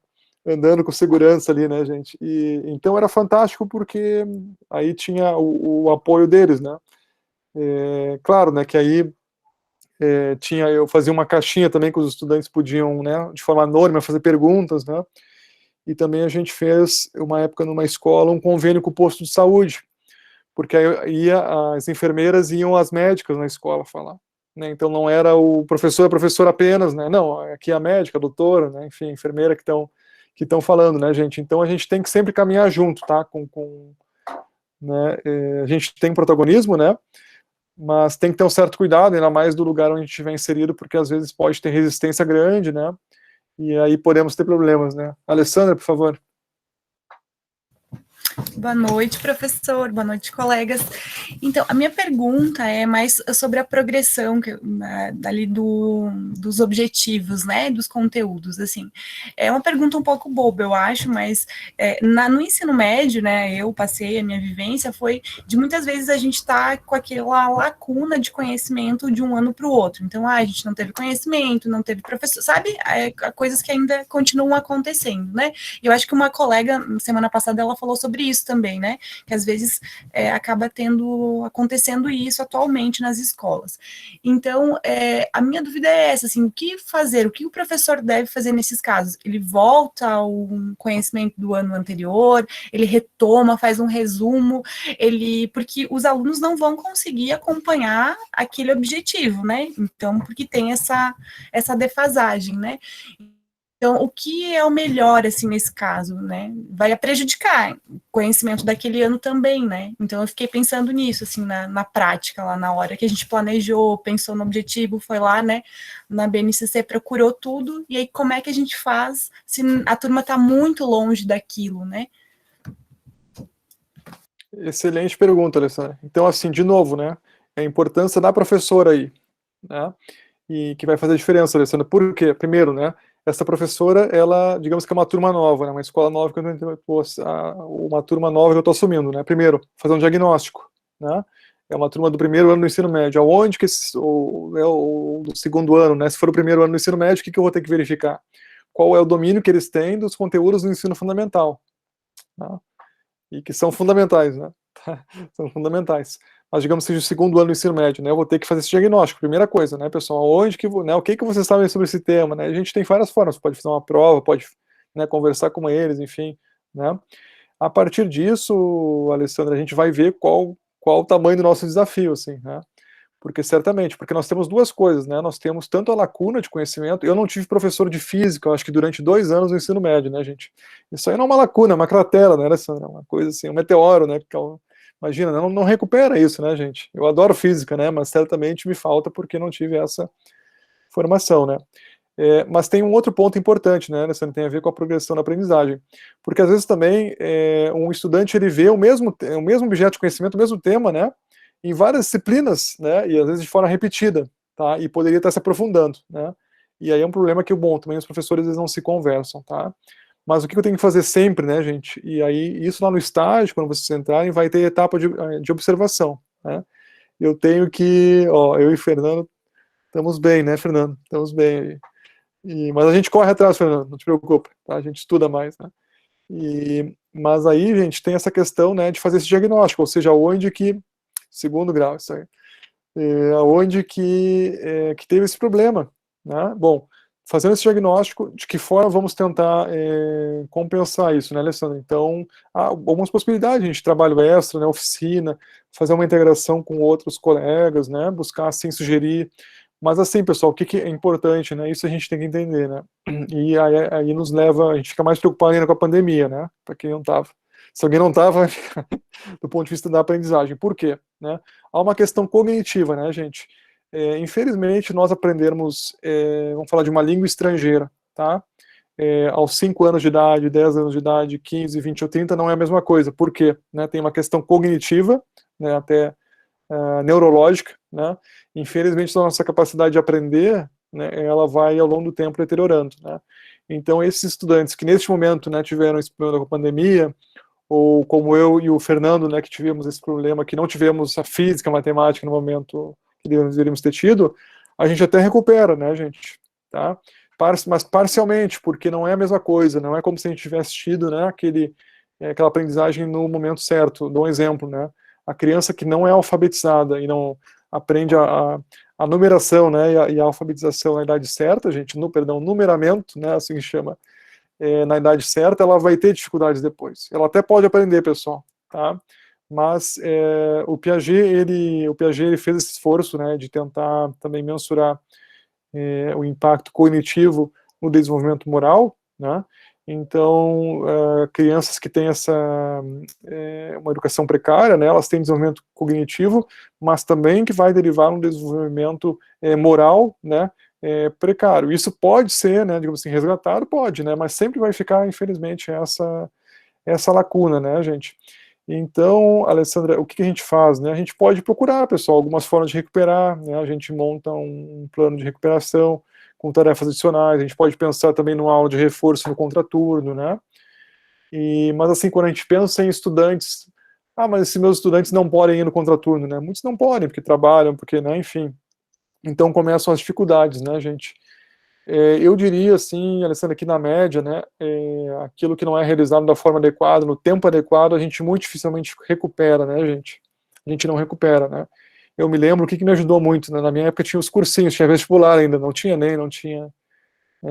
andando com segurança ali, né, gente? E então era fantástico porque aí tinha o apoio deles, né? Claro, né, que aí eu fazia uma caixinha também que os estudantes podiam, né, de forma anônima, fazer perguntas, né? E também a gente fez, uma época numa escola, um convênio com o posto de saúde, porque aí as enfermeiras iam às médicas na escola falar, né? Então não era o professor, a professora apenas, né? Não, aqui é a médica, a doutora, né? Enfim, a enfermeira que estão falando, né, gente? Então a gente tem que sempre caminhar junto, tá? Né? A gente tem protagonismo, né? Mas tem que ter um certo cuidado, ainda mais do lugar onde a gente estiver inserido, porque às vezes pode ter resistência grande, né? E aí podemos ter problemas, né? Alessandra, por favor. Boa noite, professor. Boa noite, colegas. Então, a minha pergunta é mais sobre a progressão dali dos objetivos, né, dos conteúdos, assim. É uma pergunta um pouco boba, eu acho, mas no ensino médio, né, eu passei, a minha vivência foi de muitas vezes a gente tá com aquela lacuna de conhecimento de um ano para o outro. Então, a gente não teve conhecimento, não teve professor, sabe? Coisas que ainda continuam acontecendo, né? Eu acho que uma colega, semana passada, ela falou sobre isso também, né, que às vezes acaba acontecendo isso atualmente nas escolas. Então, a minha dúvida é essa, assim, o que fazer, o que o professor deve fazer nesses casos? Ele volta ao conhecimento do ano anterior, ele retoma, faz um resumo, porque os alunos não vão conseguir acompanhar aquele objetivo, né, então, porque tem essa defasagem, né. Então, o que é o melhor, assim, nesse caso, né? Vai prejudicar o conhecimento daquele ano também, né? Então, eu fiquei pensando nisso, assim, na prática, lá na hora que a gente planejou, pensou no objetivo, foi lá, né, na BNCC, procurou tudo, e aí como é que a gente faz se a turma está muito longe daquilo, né? Excelente pergunta, Alessandra. Então, assim, de novo, né, a importância da professora aí, né, e que vai fazer a diferença, Alessandra. Por quê? Primeiro, né, essa professora, ela, digamos que é uma turma nova, né, uma escola nova, uma turma nova que eu estou assumindo, né. Primeiro, fazer um diagnóstico, né, é uma turma do primeiro ano do ensino médio, aonde que ou do segundo ano, né, se for o primeiro ano do ensino médio, o que eu vou ter que verificar? Qual é o domínio que eles têm dos conteúdos do ensino fundamental, né? E que são fundamentais, né? São fundamentais. Mas digamos que seja o segundo ano do ensino médio, né? Eu vou ter que fazer esse diagnóstico, primeira coisa, né, pessoal? Onde que, né? O que vocês sabem sobre esse tema, né? A gente tem várias formas, pode fazer uma prova, pode, né, conversar com eles, enfim, né? A partir disso, Alessandra, a gente vai ver qual o tamanho do nosso desafio, assim, né? Porque certamente, porque nós temos duas coisas, né? Nós temos tanto a lacuna de conhecimento. Eu não tive professor de física, eu acho que durante 2 anos no ensino médio, né, gente? Isso aí não é uma lacuna, é uma cratera, né, Alessandra? Uma coisa assim, um meteoro, né? Imagina, não recupera isso, né, gente? Eu adoro física, né? Mas certamente me falta porque não tive essa formação, né? Mas tem um outro ponto importante, né, Alessandra? Tem a ver com a progressão da aprendizagem. Porque às vezes também um estudante ele vê o mesmo objeto de conhecimento, o mesmo tema, né? Em várias disciplinas, né, e às vezes de forma repetida, tá, e poderia estar se aprofundando, né, e aí é um problema que, bom, também os professores eles não se conversam, tá, mas o que eu tenho que fazer sempre, né, gente, e aí isso lá no estágio, quando vocês entrarem, vai ter etapa de observação, né, eu tenho que, ó, eu e Fernando estamos bem, né, Fernando, estamos bem, mas a gente corre atrás, Fernando, não te preocupa, tá, a gente estuda mais, né, mas aí, gente, tem essa questão, né, de fazer esse diagnóstico, ou seja, onde que segundo grau, isso aí. Onde que teve esse problema, né? Bom, fazendo esse diagnóstico, de que forma vamos tentar compensar isso, né, Alessandra? Então, há algumas possibilidades, a gente trabalho extra, né, oficina, fazer uma integração com outros colegas, né, buscar, assim, sugerir, mas assim, pessoal, o que é importante, né, isso a gente tem que entender, né, e aí nos leva, a gente fica mais preocupado ainda com a pandemia, né, para quem não estava. Se alguém não estava, do ponto de vista da aprendizagem. Por quê? Né? Há uma questão cognitiva, né, gente? Infelizmente, nós aprendermos, vamos falar de uma língua estrangeira, tá? Aos 5 anos de idade, 10 anos de idade, 15, 20 ou 30, não é a mesma coisa. Por quê? Né? Tem uma questão cognitiva, né, até neurológica, né? Infelizmente, a nossa capacidade de aprender, né, ela vai, ao longo do tempo, deteriorando, né? Então, esses estudantes que, neste momento, né, tiveram esse problema com a pandemia, ou como eu e o Fernando, né, que tivemos esse problema, que não tivemos a física, a matemática no momento que deveríamos ter tido, a gente até recupera, né, gente, tá? mas parcialmente, porque não é a mesma coisa, não é como se a gente tivesse tido, né, aquela aprendizagem no momento certo. Dou um exemplo, né, a criança que não é alfabetizada e não aprende a numeração, né, e a alfabetização na idade certa, gente, numeramento, né, assim que chama, na idade certa, ela vai ter dificuldades depois. Ela até pode aprender, pessoal, tá? Mas o Piaget ele fez esse esforço, né, de tentar também mensurar o impacto cognitivo no desenvolvimento moral, né? Então, crianças que têm uma educação precária, né, elas têm desenvolvimento cognitivo, mas também que vai derivar um desenvolvimento moral, né, precário. Isso pode ser, né, digamos assim, resgatado, pode, né, mas sempre vai ficar, infelizmente, essa lacuna, né, gente? Então, Alessandra, o que a gente faz, né? A gente pode procurar, pessoal, algumas formas de recuperar, né? A gente monta um plano de recuperação com tarefas adicionais, a gente pode pensar também numa aula de reforço no contraturno, né? Mas assim, quando a gente pensa em estudantes, mas esses meus estudantes não podem ir no contraturno, né? Muitos não podem, porque trabalham, porque, né, enfim. Então começam as dificuldades, né, gente? Eu diria, assim, Alessandra, que na média, né, aquilo que não é realizado da forma adequada, no tempo adequado, a gente muito dificilmente recupera, né, gente? A gente não recupera, né? Eu me lembro, o que me ajudou muito, né? Na minha época tinha os cursinhos, tinha vestibular ainda, não tinha nem, não tinha.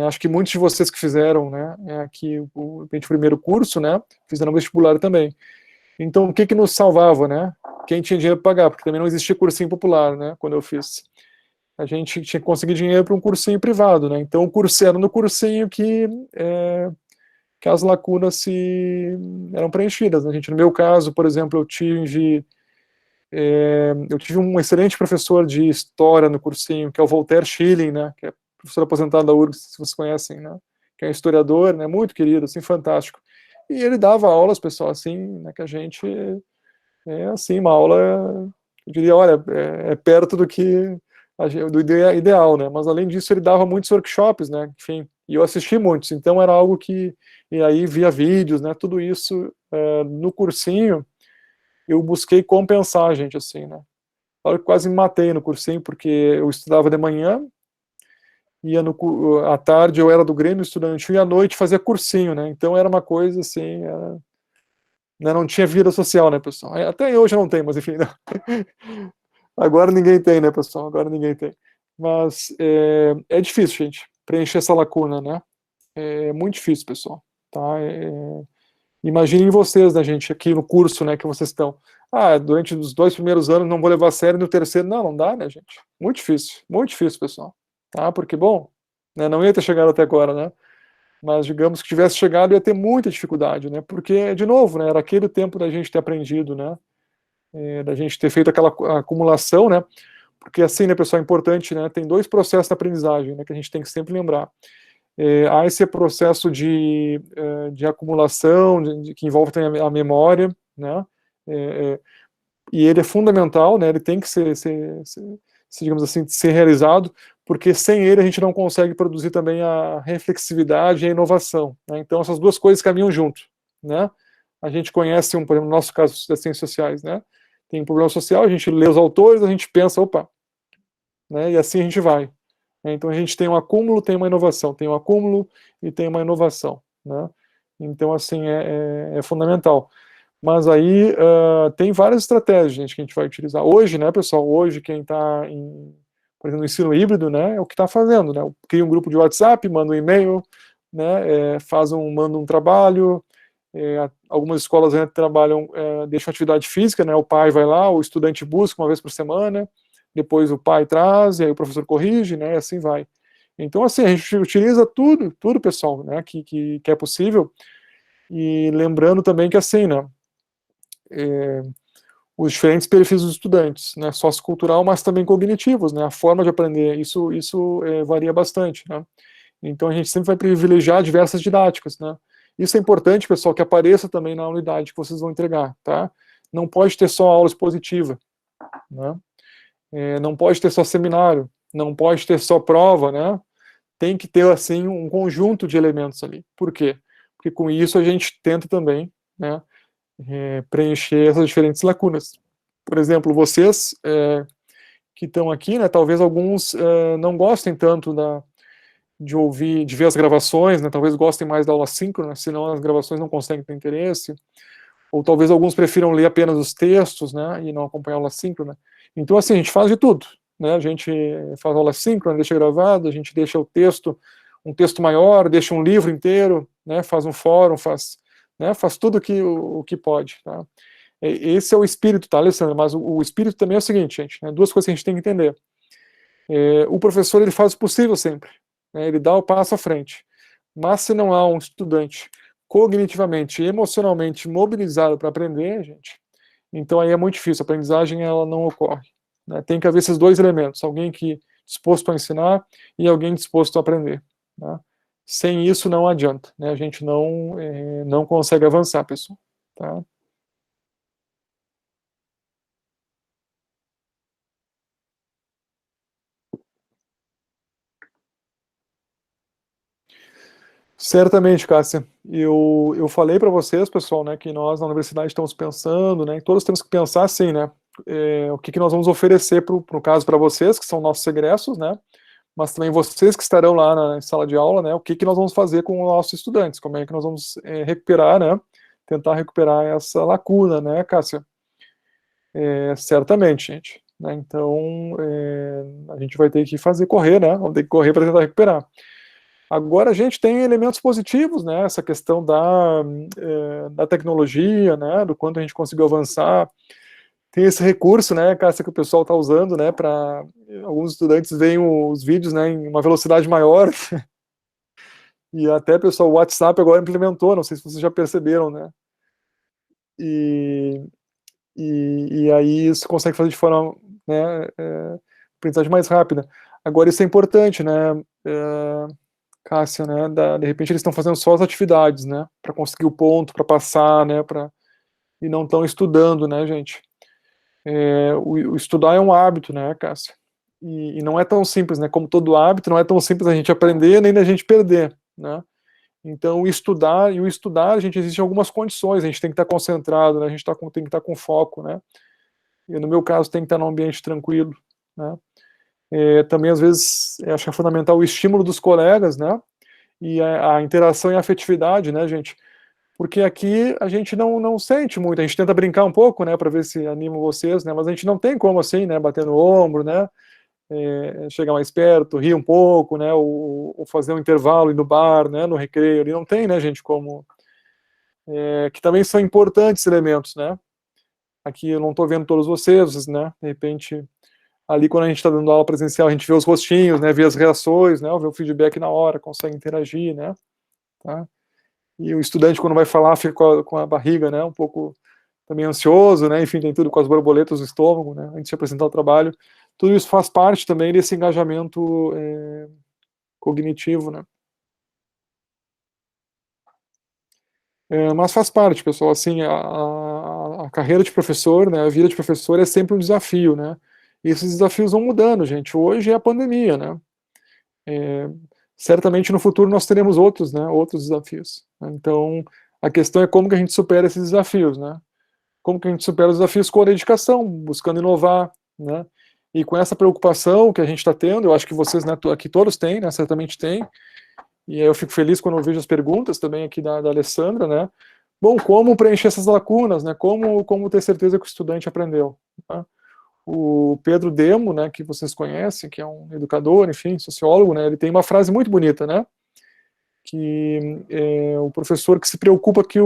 Acho que muitos de vocês que fizeram, né, aqui o primeiro curso, né, fizeram vestibular também. Então, o que nos salvava, né? Quem tinha dinheiro para pagar, porque também não existia cursinho popular, né, quando eu fiz. A gente tinha que conseguir dinheiro para um cursinho privado, né? Então, era no cursinho que as lacunas eram preenchidas, né, gente? No meu caso, por exemplo, eu tive um excelente professor de história no cursinho, que é o Walter Schilling, né? Que é professor aposentado da URGS, se vocês conhecem, né? Que é um historiador, né? Muito querido, assim, fantástico. E ele dava aulas, pessoal, assim, né? Que a gente assim, uma aula, eu diria, olha, perto do que do ideal, né? Mas além disso ele dava muitos workshops, né? Enfim, e eu assisti muitos, então era algo que, e aí via vídeos, né? Tudo isso no cursinho eu busquei compensar, gente, assim, né? Eu quase me matei no cursinho porque eu estudava de manhã, à tarde eu era do Grêmio Estudantil e à noite fazia cursinho, né? Então era uma coisa assim, né? Não tinha vida social, né, pessoal? Até hoje não tem, mas enfim, né? Agora ninguém tem, né, pessoal? Agora ninguém tem. Mas é difícil, gente, preencher essa lacuna, né? É muito difícil, pessoal. Tá? Imaginem vocês, né, gente, aqui no curso, né, que vocês estão. Durante os 2 primeiros anos não vou levar a sério, no terceiro, não dá, né, gente? Muito difícil, pessoal. Tá? Porque, bom, né, não ia ter chegado até agora, né? Mas, digamos que tivesse chegado, ia ter muita dificuldade, né? Porque, de novo, né, era aquele tempo da gente ter aprendido, né? Da gente ter feito aquela acumulação, né? Porque assim, né, pessoal, é importante, né? Tem 2 processos de aprendizagem, né, que a gente tem que sempre lembrar. Há esse processo de acumulação, que envolve também a memória, né? E ele é fundamental, né? Ele tem que ser, digamos assim, ser realizado, porque sem ele a gente não consegue produzir também a reflexividade e a inovação, né? Então essas 2 coisas caminham junto, né? A gente conhece, por exemplo, no nosso caso das ciências sociais, né? Tem um problema social, a gente lê os autores, a gente pensa, opa, né? E assim a gente vai. Então a gente tem um acúmulo, tem uma inovação, tem um acúmulo e tem uma inovação, né? Então assim é fundamental. Mas aí tem várias estratégias, gente, que a gente vai utilizar hoje, né, pessoal? Hoje quem está por exemplo, no ensino híbrido, né, é o que está fazendo, né? Cria um grupo de WhatsApp, manda um e-mail, né? Manda um trabalho. Algumas escolas ainda trabalham, deixam atividade física, né? O pai vai lá, o estudante busca uma vez por semana, depois o pai traz, e aí o professor corrige, né? E assim vai. Então, assim, a gente utiliza tudo, pessoal, né? Que é possível. E lembrando também que, assim, né? Os diferentes perfis dos estudantes, né? Sociocultural, mas também cognitivos, né? A forma de aprender, isso varia bastante, né? Então, a gente sempre vai privilegiar diversas didáticas, né? Isso é importante, pessoal, que apareça também na unidade que vocês vão entregar, tá? Não pode ter só aula expositiva, né? Não pode ter só seminário, não pode ter só prova, né? Tem que ter, assim, um conjunto de elementos ali. Por quê? Porque com isso a gente tenta também, né, preencher essas diferentes lacunas. Por exemplo, vocês que estão aqui, né, talvez alguns não gostem tanto de ouvir, de ver as gravações, né? Talvez gostem mais da aula síncrona, senão as gravações não conseguem ter interesse. Ou talvez alguns prefiram ler apenas os textos, né? E não acompanhar a aula síncrona. Então, assim, a gente faz de tudo, né? A gente faz aula síncrona, deixa gravado, a gente deixa o texto, um texto maior, deixa um livro inteiro, né? Faz um fórum, faz tudo o que pode, tá? Esse é o espírito, tá, Alessandra? Mas o espírito também é o seguinte, gente, né? Duas coisas que a gente tem que entender. O professor, ele faz o possível sempre, né? Ele dá o passo à frente. Mas se não há um estudante cognitivamente e emocionalmente mobilizado para aprender, gente, então aí é muito difícil, a aprendizagem ela não ocorre, né? Tem que haver esses dois elementos, alguém que disposto a ensinar e alguém disposto a aprender, né? Sem isso não adianta, né? A gente não consegue avançar, pessoal, tá? Certamente, Cássia. Eu falei para vocês, pessoal, né, que nós na universidade estamos pensando, né, e todos temos que pensar assim, né, o que nós vamos oferecer no caso para vocês, que são nossos egressos, né, mas também vocês que estarão lá na sala de aula, né, o que nós vamos fazer com os nossos estudantes, como é que nós vamos recuperar, né, tentar recuperar essa lacuna, né, Cássia? Certamente, gente. Né, então, a gente vai ter que correr, né, vamos ter que correr para tentar recuperar. Agora a gente tem elementos positivos, né? Essa questão da tecnologia, né? Do quanto a gente conseguiu avançar. Tem esse recurso, né, Cássia, que o pessoal está usando, né? Para alguns estudantes veem os vídeos, né, em uma velocidade maior. E até, pessoal, o WhatsApp agora implementou, não sei se vocês já perceberam, né? E aí isso consegue fazer de forma, né, aprendizagem mais rápida. Agora isso é importante, né? Cássia, né, de repente eles estão fazendo só as atividades, né, para conseguir o ponto, para passar, né, e não estão estudando, né, gente. O estudar é um hábito, né, Cássia, e não é tão simples, né, como todo hábito, não é tão simples a gente aprender nem a gente perder, né. Então, o estudar, a gente existem algumas condições, a gente tem que estar concentrado, né, a gente tem que estar com foco, né, e no meu caso tem que estar num ambiente tranquilo, né. Também, às vezes, acho que é fundamental o estímulo dos colegas, né, e a interação e a afetividade, né, gente, porque aqui a gente não sente muito, a gente tenta brincar um pouco, né, para ver se anima vocês, né, mas a gente não tem como, assim, né, bater no ombro, né, chegar mais perto, rir um pouco, né, ou fazer um intervalo, ir no bar, né, no recreio, ali não tem, né, gente, como, que também são importantes elementos, né, aqui eu não estou vendo todos vocês, né, de repente, ali quando a gente está dando aula presencial, a gente vê os rostinhos, né, vê as reações, né, vê o feedback na hora, consegue interagir, né, tá? E o estudante, quando vai falar, fica com a barriga, né, um pouco também ansioso, né, enfim, tem tudo com as borboletas do estômago, né, antes de apresentar o trabalho. Tudo isso faz parte também desse engajamento cognitivo, né. Mas faz parte, pessoal, assim, a carreira de professor, né, a vida de professor é sempre um desafio, né, e esses desafios vão mudando, gente. Hoje é a pandemia, né, certamente no futuro nós teremos outros, né, outros desafios. Então, a questão é como que a gente supera esses desafios, né, como que a gente supera os desafios com a dedicação, buscando inovar, né, e com essa preocupação que a gente está tendo, eu acho que vocês, né, aqui todos têm, né, certamente têm, e aí eu fico feliz quando eu vejo as perguntas também aqui da Alessandra, né, bom, como preencher essas lacunas, né, como ter certeza que o estudante aprendeu, né? O Pedro Demo, né, que vocês conhecem, que é um educador, enfim, sociólogo, né, ele tem uma frase muito bonita, né, que é o professor que se preocupa que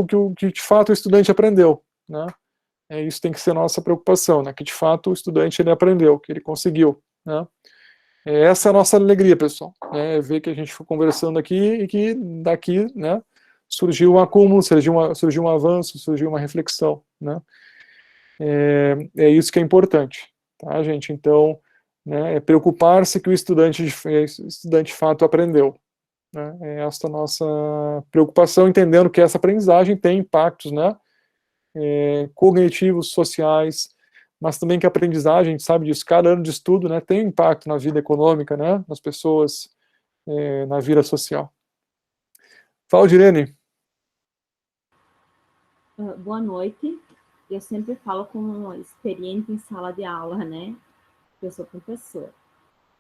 de fato o estudante aprendeu, né, isso tem que ser a nossa preocupação, né, que de fato o estudante ele aprendeu, que ele conseguiu, né. Essa é a nossa alegria, pessoal, né, ver que a gente foi conversando aqui e que daqui, né, surgiu um acúmulo, surgiu um avanço, surgiu uma reflexão, né. É isso que é importante, tá, gente? Então, né, é preocupar-se que o estudante de fato aprendeu, né? É essa nossa preocupação, entendendo que essa aprendizagem tem impactos, né, cognitivos, sociais, mas também que a aprendizagem, a gente sabe disso, cada ano de estudo, né, tem impacto na vida econômica, né, das pessoas, na vida social. Fala, Direne. Boa noite. Eu sempre falo como experiente em sala de aula, né? Eu sou professora.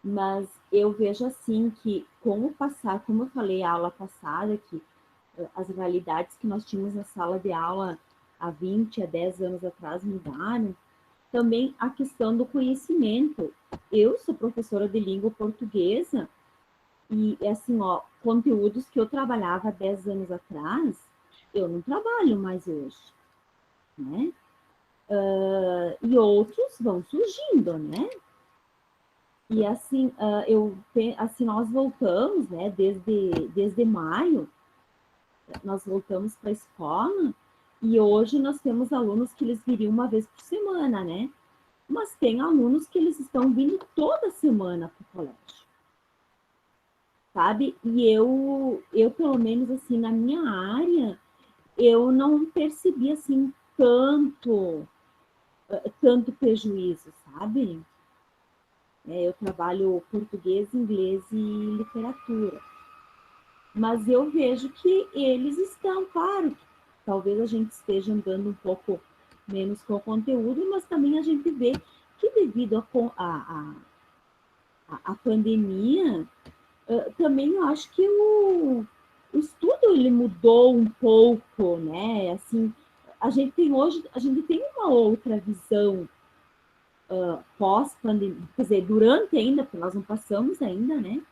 Mas eu vejo assim que, com o passar, como eu falei a aula passada, que as realidades que nós tínhamos na sala de aula há 20, há 10 anos atrás mudaram, também a questão do conhecimento. Eu sou professora de língua portuguesa e, assim, ó, conteúdos que eu trabalhava há 10 anos atrás, eu não trabalho mais hoje, né? E outros vão surgindo, né? E assim, assim nós voltamos, né? Desde maio, nós voltamos para a escola e hoje nós temos alunos que eles viriam uma vez por semana, né? Mas tem alunos que eles estão vindo toda semana para o colégio, sabe? E eu pelo menos assim na minha área, eu não percebi assim tanto prejuízo, sabe? Eu trabalho português, inglês e literatura. Mas eu vejo que eles estão, claro, talvez a gente esteja andando um pouco menos com o conteúdo, mas também a gente vê que devido à pandemia, também eu acho que o estudo ele mudou um pouco, né? Assim, a gente tem uma outra visão pós-pandemia, quer dizer, durante ainda, porque nós não passamos ainda, né?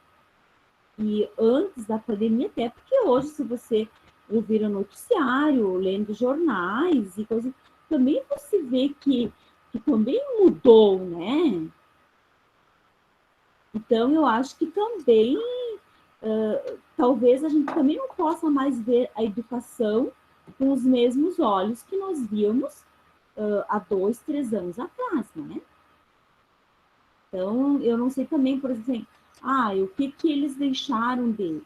E antes da pandemia, até porque hoje, se você ouvir o noticiário, lendo jornais e coisas, também você vê que também mudou, né? Então, eu acho que também, talvez a gente também não possa mais ver a educação com os mesmos olhos que nós víamos há 2, 3 anos atrás, né? Então, eu não sei também, por exemplo, o que eles deixaram de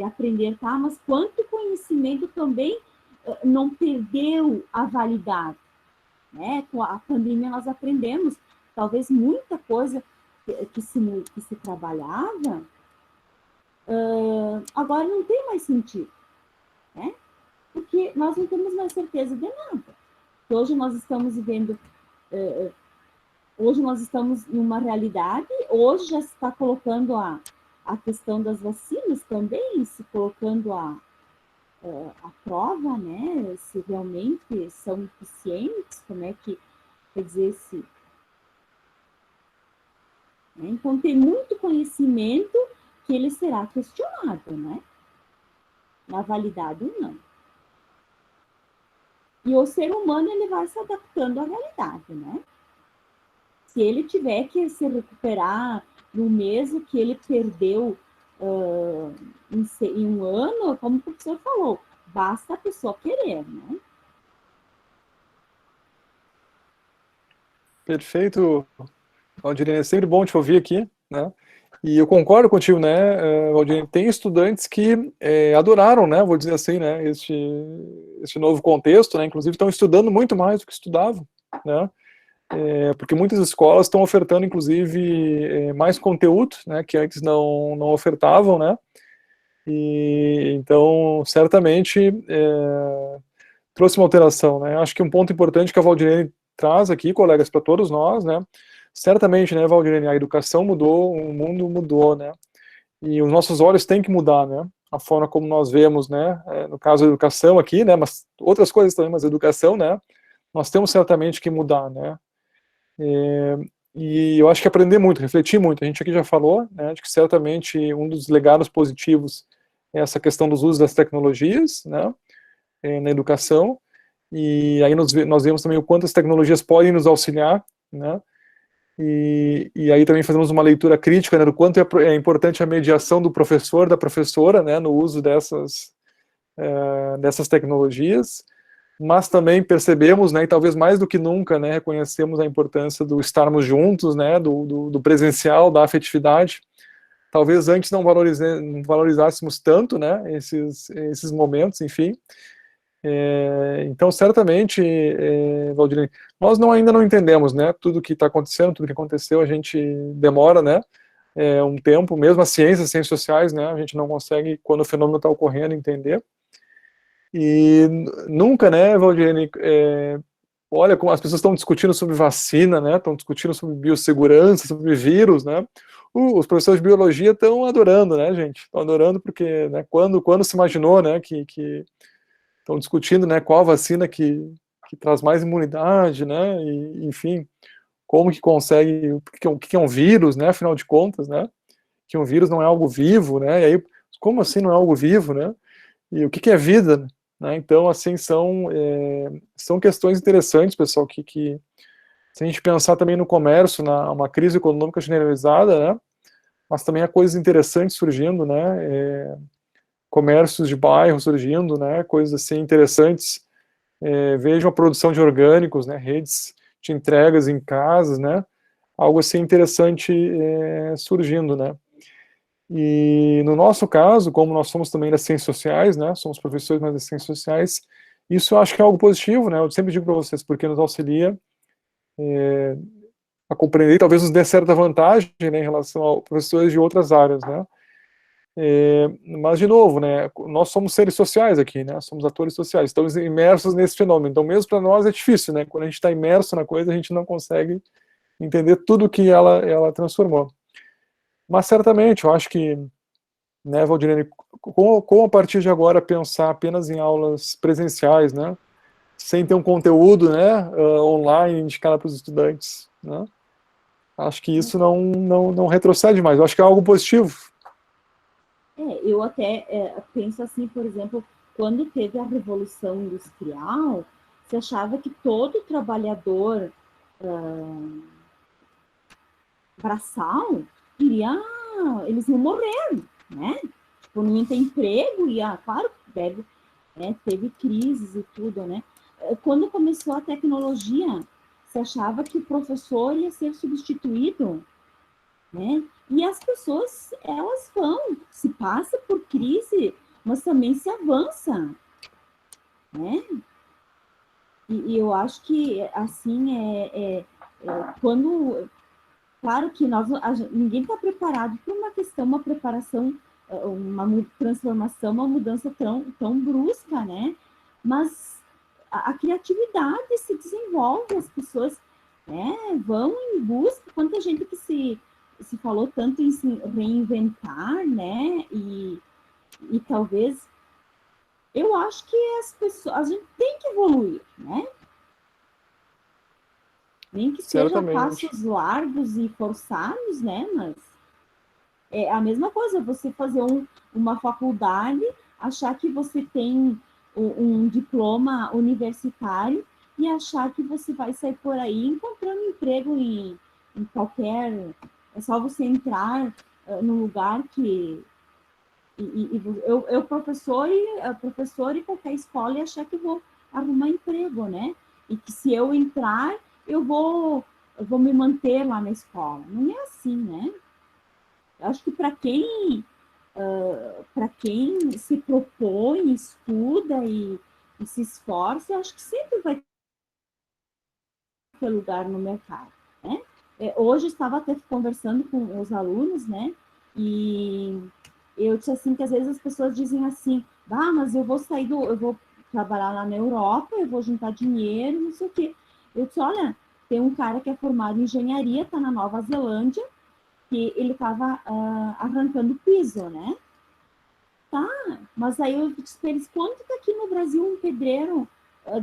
aprender, tá? Mas quanto conhecimento também não perdeu a validade, né? Com a pandemia nós aprendemos, talvez muita coisa que se trabalhava, agora não tem mais sentido, né? Porque nós não temos mais certeza de nada. Hoje nós estamos vivendo, hoje nós estamos numa realidade, hoje já se está colocando a questão das vacinas também, se colocando a prova, né, se realmente são eficientes, como é que, quer dizer, se... Então, tem muito conhecimento que ele será questionado, né, na validade ou não. E o ser humano, ele vai se adaptando à realidade, né? Se ele tiver que se recuperar no mesmo que ele perdeu em um ano, como o professor falou, basta a pessoa querer, né? Perfeito, Valdirene, é sempre bom te ouvir aqui, né? E eu concordo contigo, né, Valdirene, tem estudantes que adoraram, né, vou dizer assim, né, este novo contexto, né, inclusive estão estudando muito mais do que estudavam, né, porque muitas escolas estão ofertando, inclusive, mais conteúdo, né, que antes não ofertavam, né, e então, certamente, trouxe uma alteração, né, acho que um ponto importante que a Valdirene traz aqui, colegas, para todos nós, né, certamente, né, Valdirene, a educação mudou, o mundo mudou, né, e os nossos olhos têm que mudar, né, a forma como nós vemos, né, no caso da educação aqui, né, mas outras coisas também, mas a educação, né, nós temos certamente que mudar, né, e eu acho que aprender muito, refletir muito, a gente aqui já falou, né, de que certamente um dos legados positivos é essa questão dos usos das tecnologias, né, na educação, e aí nós vemos também o quanto as tecnologias podem nos auxiliar, né, e aí também fazemos uma leitura crítica, né, do quanto é importante a mediação do professor, da professora, né, no uso dessas tecnologias, mas também percebemos, né, e talvez mais do que nunca, né, reconhecemos a importância do estarmos juntos, né, do presencial, da afetividade. Talvez antes não valorizássemos tanto, né, esses momentos, enfim. Então, certamente, Valdirene, nós ainda não entendemos, né, tudo que está acontecendo, tudo que aconteceu, a gente demora, né, um tempo, mesmo as ciências sociais, né, a gente não consegue, quando o fenômeno está ocorrendo, entender. E nunca, né, Valdirene, olha como as pessoas estão discutindo sobre vacina, né, estão discutindo sobre biossegurança, sobre vírus, né, Os professores de biologia estão adorando, né, gente? Estão adorando porque, né, quando se imaginou, né, que estão discutindo, né, qual a vacina que traz mais imunidade, né, e, enfim, como que consegue, o que é um vírus, né, afinal de contas, né, que um vírus não é algo vivo, né, e aí, como assim não é algo vivo, né, e o que é vida, né, então, assim, são questões interessantes, pessoal, que se a gente pensar também no comércio, uma crise econômica generalizada, né, mas também há coisas interessantes surgindo, né, comércios de bairro surgindo, né, coisas assim interessantes, vejam a produção de orgânicos, né, redes de entregas em casas, né, algo assim interessante surgindo, né. E no nosso caso, como nós somos também das ciências sociais, né, somos professores mais das ciências sociais, isso eu acho que é algo positivo, né, eu sempre digo para vocês, porque nos auxilia a compreender, talvez nos dê certa vantagem, né, em relação a professores de outras áreas, né. Mas, de novo, né, nós somos seres sociais aqui, né, somos atores sociais, estamos imersos nesse fenômeno, então mesmo para nós é difícil, né, quando a gente está imerso na coisa, a gente não consegue entender tudo que ela transformou. Mas certamente, eu acho que, né, Valdirene, com a partir de agora pensar apenas em aulas presenciais, né, sem ter um conteúdo, né, online indicado para os estudantes, né, acho que isso não retrocede mais, eu acho que é algo positivo. Eu até penso assim, por exemplo, quando teve a Revolução Industrial, se achava que todo trabalhador braçal eles iam morrer, né? Tipo, não ia ter emprego, claro que teve crises e tudo, né? Quando começou a tecnologia, se achava que o professor ia ser substituído, né? E as pessoas, elas se passa por crise, mas também se avança, né? E eu acho que, assim, quando... Claro que ninguém está preparado para uma preparação, uma transformação, uma mudança tão brusca, né? Mas a criatividade se desenvolve, as pessoas vão em busca, quanta gente que se falou tanto em se reinventar, né? E talvez, eu acho que a gente tem que evoluir, né? Nem que seja passos largos e forçados, né? Mas é a mesma coisa, você fazer uma faculdade, achar que você tem um diploma universitário e achar que você vai sair por aí encontrando emprego em qualquer... É só você entrar num lugar que... Eu professor e qualquer escola e achar que vou arrumar emprego, né? E que se eu entrar, eu vou me manter lá na escola. Não é assim, né? Eu acho que para quem se propõe, estuda e se esforça, eu acho que sempre vai ter lugar no mercado, né? Hoje eu estava até conversando com os alunos, né? E eu disse assim que às vezes as pessoas dizem assim, mas eu vou trabalhar lá na Europa, eu vou juntar dinheiro, não sei o quê. Eu disse, olha, tem um cara que é formado em engenharia, está na Nova Zelândia, que ele estava arrancando piso, né? Tá, mas aí eu disse para eles, quanto que aqui no Brasil um pedreiro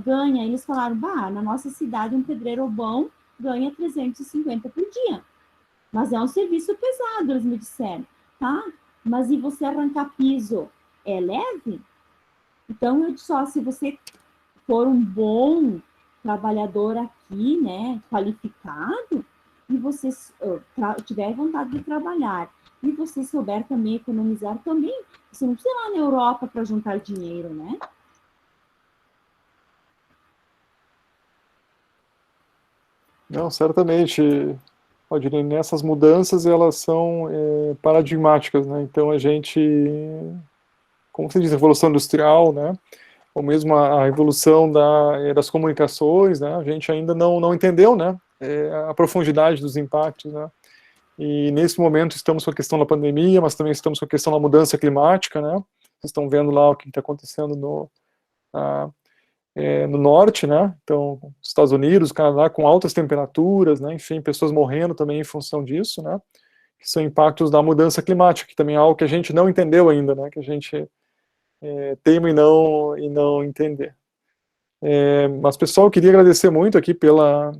ganha? Eles falaram, na nossa cidade um pedreiro bom ganha 350 por dia. Mas é um serviço pesado, eles me disseram, tá? Mas e você arrancar piso é leve? Então, eu disse, se você for um bom trabalhador aqui, né, qualificado, e você tiver vontade de trabalhar, e você souber também economizar também, você não precisa ir lá na Europa para juntar dinheiro, né? Não, certamente, Valdirene, essas mudanças, elas são paradigmáticas, né? Então a gente, como você diz, a revolução industrial, né? Ou mesmo a evolução das comunicações, né? A gente ainda não entendeu, né? A profundidade dos impactos, né? E nesse momento estamos com a questão da pandemia, mas também estamos com a questão da mudança climática, né? Vocês estão vendo lá o que está acontecendo no norte, né? Então, Estados Unidos, Canadá, com altas temperaturas, né? Enfim, pessoas morrendo também em função disso, né? que são impactos da mudança climática, que também é algo que a gente não entendeu ainda, né, que a gente teima em não entender. Mas, pessoal, eu queria agradecer muito aqui pela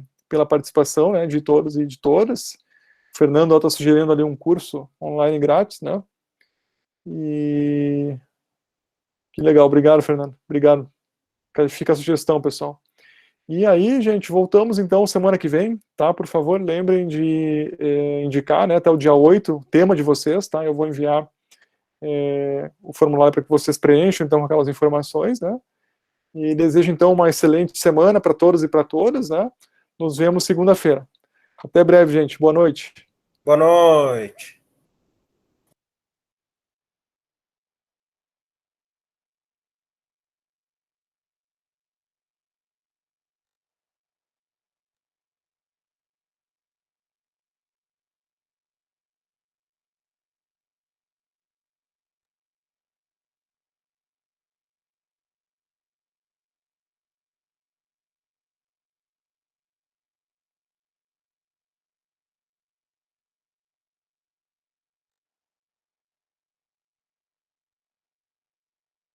participação, né, de todos e de todas. O Fernando está sugerindo ali um curso online grátis, né, e que legal, obrigado, Fernando, obrigado. Fica a sugestão, pessoal. E aí, gente, voltamos então semana que vem, tá? Por favor, lembrem de indicar, né, até o dia 8, o tema de vocês, tá? Eu vou enviar o formulário para que vocês preencham, então, aquelas informações, né? E desejo, então, uma excelente semana para todos e para todas, né? Nos vemos segunda-feira. Até breve, gente. Boa noite. Boa noite.